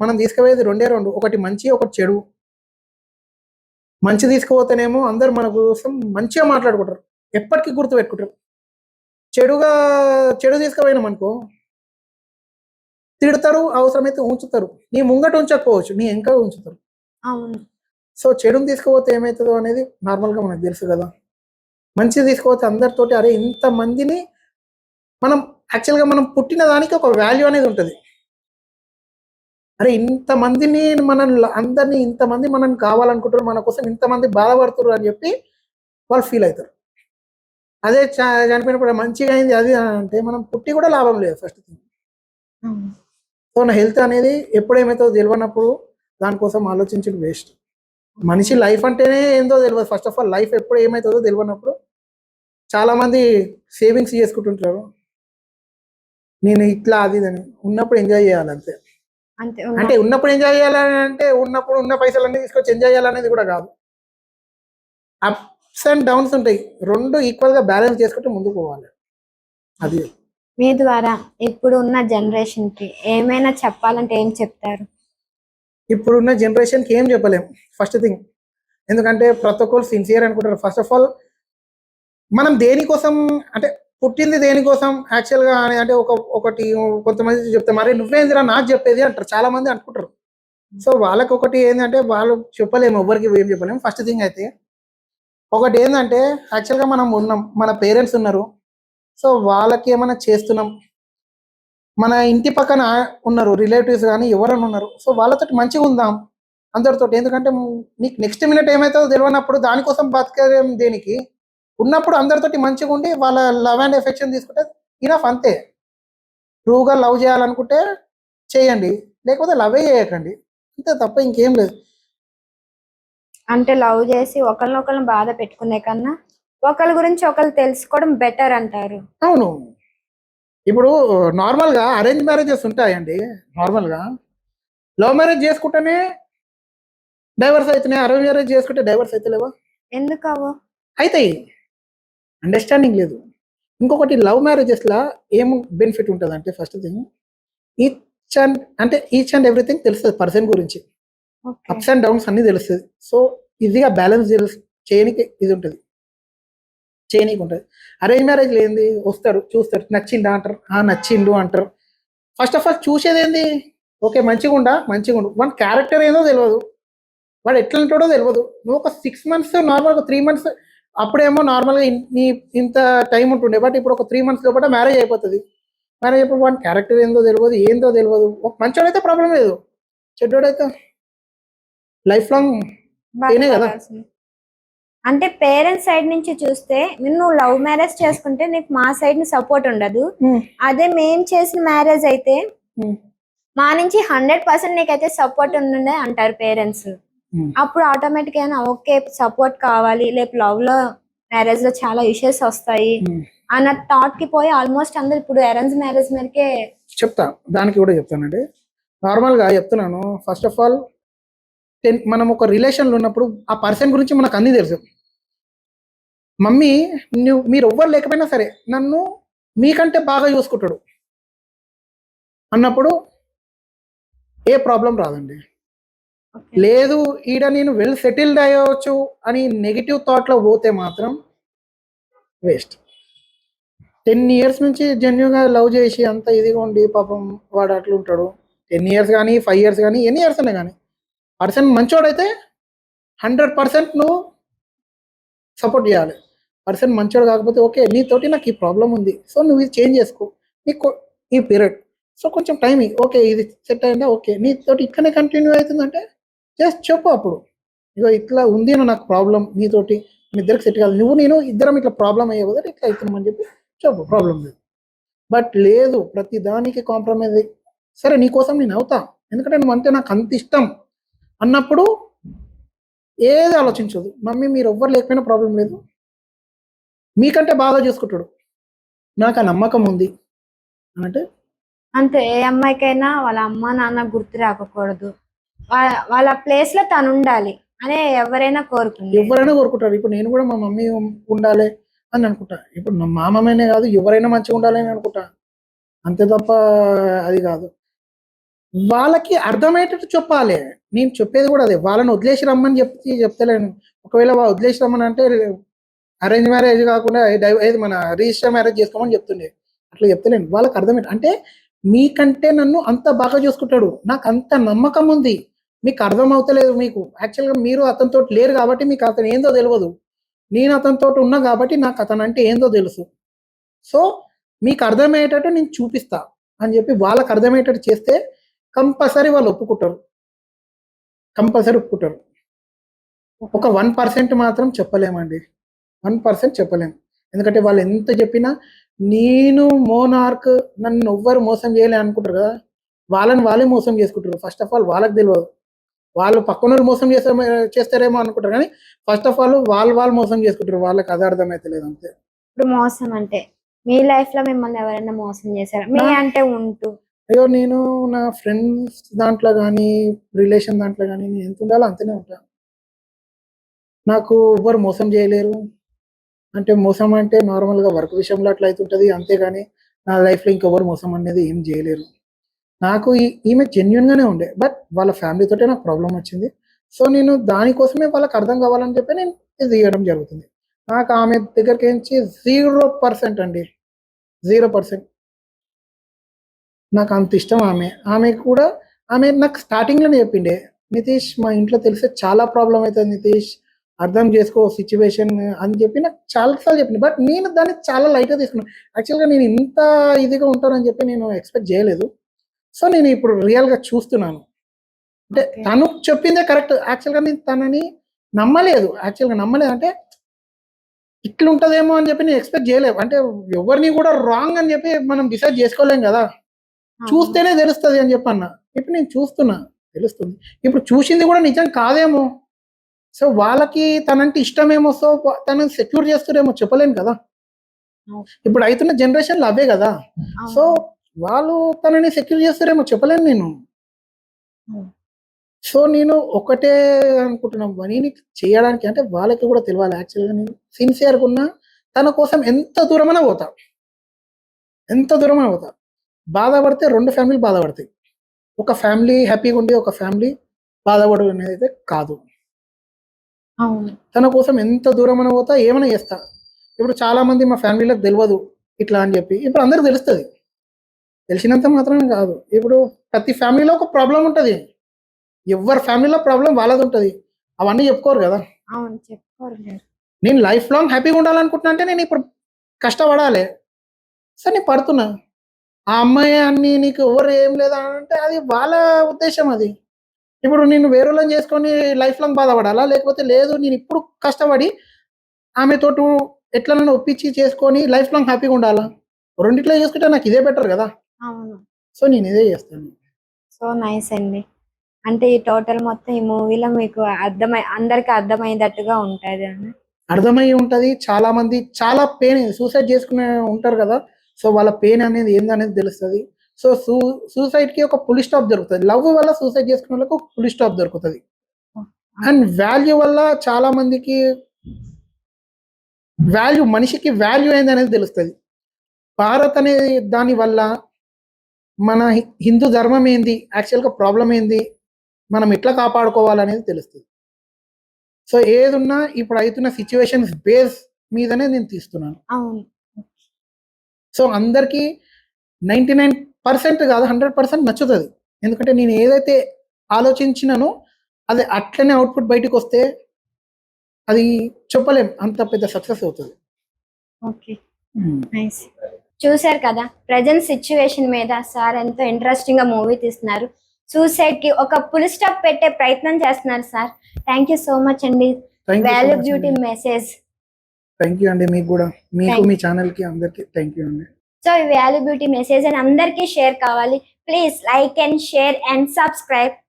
మనం తీసుకుపోయేది రెండే రెండు, ఒకటి మంచి ఒకటి చెడు. మంచి తీసుకుపోతేనేమో అందరు మన కోసం మంచిగా మాట్లాడుకుంటారు, ఎప్పటికీ గుర్తు పెట్టుకుంటారు. చెడు తీసుకుపోయినాం అనుకో తిడతారు, అవసరమైతే ఉంచుతారు, నీ ముంగట ఉంచకపోవచ్చు, నీ వెనక ఉంచుతారు. అవును. సో చెడుని తీసుకుపోతే ఏమవుతుందో అనేది నార్మల్గా మనకు తెలుసు కదా. మంచిది తీసుకుపోతే అందరితోటి అరే ఇంతమందిని మనం యాక్చువల్గా మనం పుట్టిన దానికి ఒక వాల్యూ అనేది ఉంటుంది. అరే ఇంతమందిని అందరినీ ఇంతమంది మనం కావాలనుకుంటారు, మన కోసం ఇంతమంది బాధపడుతారు అని చెప్పి వాళ్ళు ఫీల్ అవుతారు. అదే చనిపోయినప్పుడు మంచిగా అయింది అది అంటే మనం పుట్టి కూడా లాభం లేదు ఫస్ట్ థింగ్. సో నా హెల్త్ అనేది ఎప్పుడు ఏమవుతుందో తెలియనప్పుడు దానికోసం ఆలోచించడం వేస్ట్. మనిషి లైఫ్ అంటేనే ఏందో తెలియదు. ఫస్ట్ ఆఫ్ ఆల్ లైఫ్ ఎప్పుడు ఏమవుతుందో తెలియనప్పుడు చాలామంది సేవింగ్స్ చేసుకుంటుంటారు, నేను ఇట్లా అది అని. ఉన్నప్పుడు ఎంజాయ్ చేయాలి అంతే. అంటే ఉన్నప్పుడు ఎంజాయ్ చేయాలని అంటే ఉన్నప్పుడు ఉన్న పైసలన్నీ తీసుకొచ్చి ఎంజాయ్ చేయాలనేది కూడా కాదు. అప్స్ అండ్ డౌన్స్ ఉంటాయి, రెండు ఈక్వల్గా బ్యాలెన్స్ చేసుకుంటే ముందుకు పోవాలి. అది మీ ద్వారా ఇప్పుడు ఉన్న జనరేషన్కి ఏమైనా చెప్పాలంటే ఏం చెప్తారు? ఇప్పుడున్న జనరేషన్కి ఏం చెప్పలేము. ఫస్ట్ థింగ్ ఎందుకంటే ప్రతి ఒక్కరు సిన్సియర్ అనుకుంటారు. ఫస్ట్ ఆఫ్ ఆల్ మనం దేనికోసం అంటే పుట్టింది దేనికోసం యాక్చువల్గా అని అంటే ఒకటి కొంతమంది చెప్తారు, మరి నువ్వేందిరా నాకు చెప్పేది అంటారు, చాలా మంది అనుకుంటారు. సో వాళ్ళకి ఒకటి ఏంటంటే వాళ్ళు చెప్పలేము, ఎవరికి ఏం చెప్పలేము. ఫస్ట్ థింగ్ అయితే ఒకటి ఏంటంటే యాక్చువల్గా మనం ఉన్నాం, మన పేరెంట్స్ ఉన్నారు, సో వాళ్ళకి ఏమైనా చేస్తున్నాం, మన ఇంటి పక్కన ఉన్నారు రిలేటివ్స్ కానీ ఎవరైనా ఉన్నారు, సో వాళ్ళతో మంచిగా ఉందాం అందరితో. ఎందుకంటే నీకు నెక్స్ట్ మినిట్ ఏమవుతుందో తెలియనప్పుడు దానికోసం బతకలేం దేనికి. ఉన్నప్పుడు అందరితోటి మంచిగా ఉండి వాళ్ళ లవ్ అండ్ ఎఫెక్షన్ తీసుకుంటే ఇనఫ్, అంతే. ట్రూగా లవ్ చేయాలనుకుంటే చేయండి, లేకపోతే లవే చేయకండి, అంతే తప్ప ఇంకేం లేదు. అంటే లవ్ చేసి ఒకరినొకరిని బాధ పెట్టుకునే కన్నా ఒకరి గురించి ఒకరు తెలుసుకోవడం బెటర్ అంటారు. అవును, ఇప్పుడు నార్మల్గా అరేంజ్ మ్యారేజెస్ ఉంటాయండి. నార్మల్గా లవ్ మ్యారేజ్ చేసుకుంటేనే డైవర్స్ అవుతున్నాయి, అరేంజ్ మ్యారేజ్ చేసుకుంటే డైవర్స్ అవుతలేవా? ఎందుకు అవ్వ? అవుతాయి, అండర్స్టాండింగ్ లేదు. ఇంకొకటి లవ్ మ్యారేజెస్లో ఏం బెనిఫిట్ ఉంటుంది అంటే first thing each and everything తెలుస్తుంది పర్సన్ గురించి, ఓకే. అప్స్ అండ్ డౌన్స్ అన్నీ తెలుస్తుంది. సో ఈజీగా బ్యాలెన్స్ చేయనికి ఇది ఉంటుంది, చేయనీకి ఉంటుంది. అరేంజ్ మ్యారేజ్ ఏంది, వస్తారు చూస్తారు నచ్చిందా అంటారు, నచ్చిండు అంటారు. ఫస్ట్ ఆఫ్ ఆల్ చూసేది ఏంది, ఓకే మంచిగా ఉండు, వన్ క్యారెక్టర్ ఏదో తెలియదు, వాడు ఎట్లా ఉంటాడో తెలియదు. నువ్వు ఒక 6 months నార్మల్గా 3 months అప్పుడేమో నార్మల్గా ఇంత టైం ఉంటుండే, బట్ ఇప్పుడు ఒక 3 months లోపల మ్యారేజ్ అయిపోతుంది. మ్యారేజ్ అయిపోయి వాడి క్యారెక్టర్ ఏందో తెలియదు. ఒక మంచోడైతే ప్రాబ్లం లేదు, చెడ్డోడైతే లైఫ్ లాంగ్ ఏనే కదా. బాధపడాల్సింది. అంటే పేరెంట్స్ సైడ్ నుంచి చూస్తే నువ్వు లవ్ మ్యారేజ్ చేసుకుంటే నీకు మా సైడ్ ని సపోర్ట్ ఉండదు. అదే మేం చేసిన మ్యారేజ్ అయితే మా నుంచి 100% నీకైతే సపోర్ట్ ఉండే అంటారు పేరెంట్స్. అప్పుడు ఆటోమేటిక్ అయినా ఓకే సపోర్ట్ కావాలి, లేకపోతే లవ్ లో మ్యారేజ్ లో చాలా ఇష్యూస్ వస్తాయి అన్న థాట్ కి పోయి ఆల్మోస్ట్ అందరు ఇప్పుడు అరేంజ్ మ్యారేజ్ మీదకే. చెప్తా, దానికి కూడా చెప్తానండి. నార్మల్గా చెప్తున్నాను, ఫస్ట్ ఆఫ్ ఆల్ మనం ఒక రిలేషన్లో ఉన్నప్పుడు ఆ పర్సన్ గురించి మనకు అన్నీ తెలుసు. మమ్మీ మీరు ఎవ్వరు లేకపోయినా సరే నన్ను మీకంటే బాగా చూసుకుంటాడు అన్నప్పుడు ఏ ప్రాబ్లం రాదండి. లేదు ఈడ నేను వెల్ సెటిల్డ్ అయ్యవచ్చు అని నెగిటివ్ థాట్లో పోతే మాత్రం వేస్ట్. 10 years నుంచి జెన్యున్గా లవ్ చేసి అంత ఇదిగా ఉండి పాపం వాడు అట్లా ఉంటాడు. 10 years కానీ 5 years కానీ ఎన్ని ఇయర్స్ అనే కానీ పర్సన్ మంచోడైతే 100% నువ్వు సపోర్ట్ చేయాలి. పర్సన్ మంచోడు కాకపోతే ఓకే నీతోటి నాకు ఈ ప్రాబ్లం ఉంది, సో నువ్వు ఇది చేంజ్ చేసుకో, నీకు ఈ పీరియడ్ సో కొంచెం టైం ఓకే ఇది సెట్ అయిందా, ఓకే నీతోటి ఇక్కడనే కంటిన్యూ అవుతుందంటే జస్ట్ చెప్పు. అప్పుడు ఇగో ఇట్లా ఉంది నాకు ప్రాబ్లం నీతోటి, మీ ఇద్దరికి సెట్ కాదు, నేను ఇద్దరం ఇట్లా ప్రాబ్లం అయ్యే కదా ఇట్లా అవుతున్నామని చెప్పి చెప్పు, ప్రాబ్లం లేదు. బట్ లేదు ప్రతి దానికి కాంప్రమైజ్ సరే నీకోసం నేను అవుతా ఎందుకంటే నువ్వు అంటే నాకు అంత ఇష్టం అన్నప్పుడు ఏది ఆలోచించదు. మమ్మీ మీరు ఎవ్వరు లేకపోయినా ప్రాబ్లం లేదు, మీకంటే బాగా చూసుకుంటాడు, నాకు ఆ నమ్మకం ఉంది అంటే అంతే. ఏ అమ్మాయికైనా వాళ్ళ అమ్మ నాన్న గుర్తు రాకూడదు, వాళ్ళ ప్లేస్ లో తను ఉండాలి అనే ఎవరైనా కోరుకుంటారు. ఇప్పుడు నేను కూడా మా మమ్మీ ఉండాలి అని అనుకుంటా. ఇప్పుడు మా మమ్మీనే కాదు ఎవరైనా మంచిగా ఉండాలి అని అనుకుంటా, అంతే తప్ప అది కాదు. వాళ్ళకి అర్థమయ్యేటట్టు చెప్పాలి. నేను చెప్పేది కూడా అదే, వాళ్ళని వదిలేసి రమ్మని చెప్తలేను. ఒకవేళ వదిలేసి రమ్మని అంటే అరేంజ్ మ్యారేజ్ కాకుండా ఏది మన రిజిస్టర్ మ్యారేజ్ చేసుకోమని చెప్తుండే, అట్లా చెప్తలేను. వాళ్ళకి అర్థమైంది అంటే మీకంటే నన్ను అంత బాగా చూసుకుంటాడు, నాకు అంత నమ్మకం ఉంది, మీకు అర్థం అవుతలేదు. మీకు యాక్చువల్గా మీరు అతనితో లేరు కాబట్టి మీకు అతను ఏందో తెలియదు, నేను అతనితో ఉన్నా కాబట్టి నాకు అతను అంటే ఏందో తెలుసు. సో మీకు అర్థమయ్యేటట్టు నేను చూపిస్తా అని చెప్పి వాళ్ళకి అర్థమయ్యేటట్టు చేస్తే కంపల్సరీ వాళ్ళు ఒప్పుకుంటారు, కంపల్సరీ ఒప్పుకుంటారు. ఒక 1% మాత్రం చెప్పలేమండి, 1% చెప్పలేము. ఎందుకంటే వాళ్ళు ఎంత చెప్పినా నేను మోనార్క్ నన్ను ఎవ్వరు మోసం చేయలే అనుకుంటారు కదా, వాళ్ళే మోసం చేసుకుంటారు. ఫస్ట్ ఆఫ్ ఆల్ వాళ్ళకి తెలియదు, వాళ్ళు పక్కన మోసం చేస్తారేమో అనుకుంటారు కానీ ఫస్ట్ ఆఫ్ ఆల్ వాళ్ళు మోసం చేసుకుంటారు, వాళ్ళకి అది అర్థమైతే లేదు అంతే. ఇప్పుడు మోసం అంటే మీ లైఫ్ లో మిమ్మల్ని ఎవరైనా మోసం చేశారా మీ అంటే ఉంటూ? అయ్యో నేను నా ఫ్రెండ్స్ దాంట్లో కానీ రిలేషన్ దాంట్లో కానీ నేను ఎంత ఉండాలో అంతనే ఉంటాను. నాకు ఎవ్వరు మోసం చేయలేరు. అంటే మోసం అంటే నార్మల్గా వర్క్ విషయంలో అట్లా అవుతుంటుంది, అంతేగాని నా లైఫ్లో ఇంకెవ్వరు మోసం అనేది ఏం చేయలేరు. నాకు ఈమె జెన్యున్గానే ఉండే, బట్ వాళ్ళ ఫ్యామిలీతోటే నాకు ప్రాబ్లం వచ్చింది. సో నేను దానికోసమే వాళ్ళకి అర్థం కావాలని చెప్పి నేను ఇది తీయడం జరుగుతుంది. నాకు ఆమె దగ్గరికి నుంచి 0% అండి. 0%. నాకు అంత ఇష్టం ఆమె. ఆమె నాకు స్టార్టింగ్‌లోనే చెప్పిండే, "నితీష్ మా ఇంట్లో తెలిస్తే చాలా ప్రాబ్లమ్ అయితది నితీష్. అర్థం చేసుకో సిట్యుయేషన్" అని చెప్పి నాకు చాలా సార్లు చెప్పింది. బట్ నేను దాన్ని చాలా లైట్‌గా తీసుకున్నా. యాక్చువల్‌గా నేను ఇంత ఇదిగా ఉంటానని చెప్పి నేను ఎక్స్‌పెక్ట్ చేయలేదు. సో నేను ఇప్పుడు రియల్‌గా చూస్తున్నాను. అంటే ఓకే. తను చెప్పిందే కరెక్ట్. యాక్చువల్‌గా నేను తనని నమ్మలేదు. యాక్చువల్‌గా నమ్మలేదు. అంటే ఇట్లుంటదేమో అని చెప్పి నేను ఎక్స్‌పెక్ట్ చేయలేదు. అంటే ఎవరిని కూడా రాంగ్ అని చెప్పి మనం డిసైడ్ చేసుకోలేం కదా! అవును. చూస్తేనే తెలుస్తది అని చెప్పన్నా. ఇప్పుడు నేను చూస్తున్నా తెలుస్తుంది. ఇప్పుడు చూసింది కూడా నిజం కాదేమో! సో వాళ్ళకి తనంటే ఇష్టమేమో, సో తనని సెక్యూర్ చేస్తుర్రేమో చెప్పలేను కదా! అవును. ఇప్పుడు అయితున్న జనరేషన్‌లో అవే కదా! సో అవును. వాళ్ళు తనని సెక్యూర్ చేస్తుర్రేమో చెప్పలేను నేను. హ్మ్. సో నేను ఒకటే అనుకుంటున్నా, మనీని చేయడానికి అంటే వాళ్ళకి కూడా తెలవాలి. యాక్చువల్‌గా నేను సిన్సియర్‌గా ఉన్నా తన కోసం ఎంత దూరమైనా పోతా. ఎంత దూరమైనా పోతా. బాధపడితే 2 ఫ్యామిలీలు బాధపడతాయి. ఒక ఫ్యామిలీ హ్యాపీగా ఉండి, ఒక ఫ్యామిలీ బాధపడు అనేదైతే కాదు. అవును. తన కోసం ఎంత దూరమైనా పోతా, ఏమైనా చేస్తా. ఇప్పుడు చాలామంది మా ఫ్యామిలీ‌లోకి తెలవదు ఇట్లా అని చెప్పి. ఇప్పుడు అందరికి తెలుస్తది. తెలిసినంత మాత్రాన కాదు. ఇప్పుడు ప్రతి ఫ్యామిలీలో ఒక ప్రాబ్లమ్ ఉంటది. ఎవ్వరి ఫ్యామిలీలో ప్రాబ్లమ్ వాళ్ళదుంటది. అవన్నీ చెప్పుకోరు గదా! అవును. చెప్పుకోరులేండి. నేను లైఫ్ లాంగ్ హ్యాపీగా ఉండాలనుకుంటున్నా అంటే నేను ఇప్పుడు కష్టపడాలి. సో నేను పడుతున్నా. ఆ అమ్మాయి అన్ని నీకు ఎవరు ఏం లేదా అంటే అది వాళ్ళ ఉద్దేశ్యం అది. ఇప్పుడు నేను వేరోళ్ళని చేసుకొని లైఫ్ లాంగ్ బాధపడాలా? లేకపోతే లేదు నేను ఇప్పుడు కష్టపడి ఆమెతోటు ఎట్లనైనా ఒప్పించి చేసుకొని లైఫ్ లాంగ్ హ్యాపీగా ఉండాలా? రెండిట్లో చేసుకుంటే నాకు ఇదే బెటర్ గదా! అవును. సో నేను ఇదే చేస్తాను. సో నైస్ అండి. అంటే ఈ టోటల్ మొత్తం ఈ మూవీలో మీకు అందరికి అర్థమయ్యేటట్టుగా ఉంటదని. అర్థమై ఉంటది. చాలామంది చాలా పెయిన్ సూసైడ్ చేసుకునే ఉంటారు గదా! సో వాళ్ళ పెయిన్ అనేది ఏందనేది తెలుస్తది. సో సూసైడ్‌కి ఒక ఫుల్ స్టాప్ దొరుకుతది. లవ్ వల్ల సూసైడ్ చేసుకున్నోళ్ళకి ఒక ఫుల్ స్టాప్ దొరుకుతది. అండ్ వాల్యూ వల్ల చాలా మందికి మనిషికి వాల్యూ ఏందనేది తెలుస్తది. భారత్ అనే దాని వల్ల మన హిందూ ధర్మం ఏంది? యాక్చువల్‌గా ప్రాబ్లమ్ ఏంది? మనం ఎట్లా కాపాడుకోవాలనేది తెలుస్తది. సో ఏదున్నా ఇప్పుడు అయితున్న సిట్యుయేషన్స్ బేస్ మీదనే నేను తీస్తున్నాను. అవును. సో అందరికీ 99% కాదు 100% నచ్చుతది. ఎందుకంటే నేను ఏదైతే ఆలోచించినానో అది అట్లనే అవుట్‌పుట్ బయటికొస్తే అది చెప్పలేం. అంత పెద్ద సక్సెస్ అవుతది. ఓకే. నైస్. చూసారు కదా! ప్రెజెంట్ సిట్యుయేషన్ మీద సార్ ఎంతో ఇంట్రెస్టింగ్‌గా మూవీ తీస్తున్నారు. సూసైడ్‌కి ఒక ఫుల్ స్టాప్ పెట్టే ప్రయత్నం చేస్తున్నారు సార్. థాంక్ యూ సో మచ్ అండి. Thank you so value much beauty అండి. మెసేజ్. థాంక్ యూ అండి మీకు గూడా. మీకు థాంక్ మీ ఛానెల్‌కి అందరికి థాంక్ యూ అండి. సో ఈ వాల్యూ బ్యూటీ మెసేజ్ అని అందరికీ షేర్ కావాలి. Please like and share and subscribe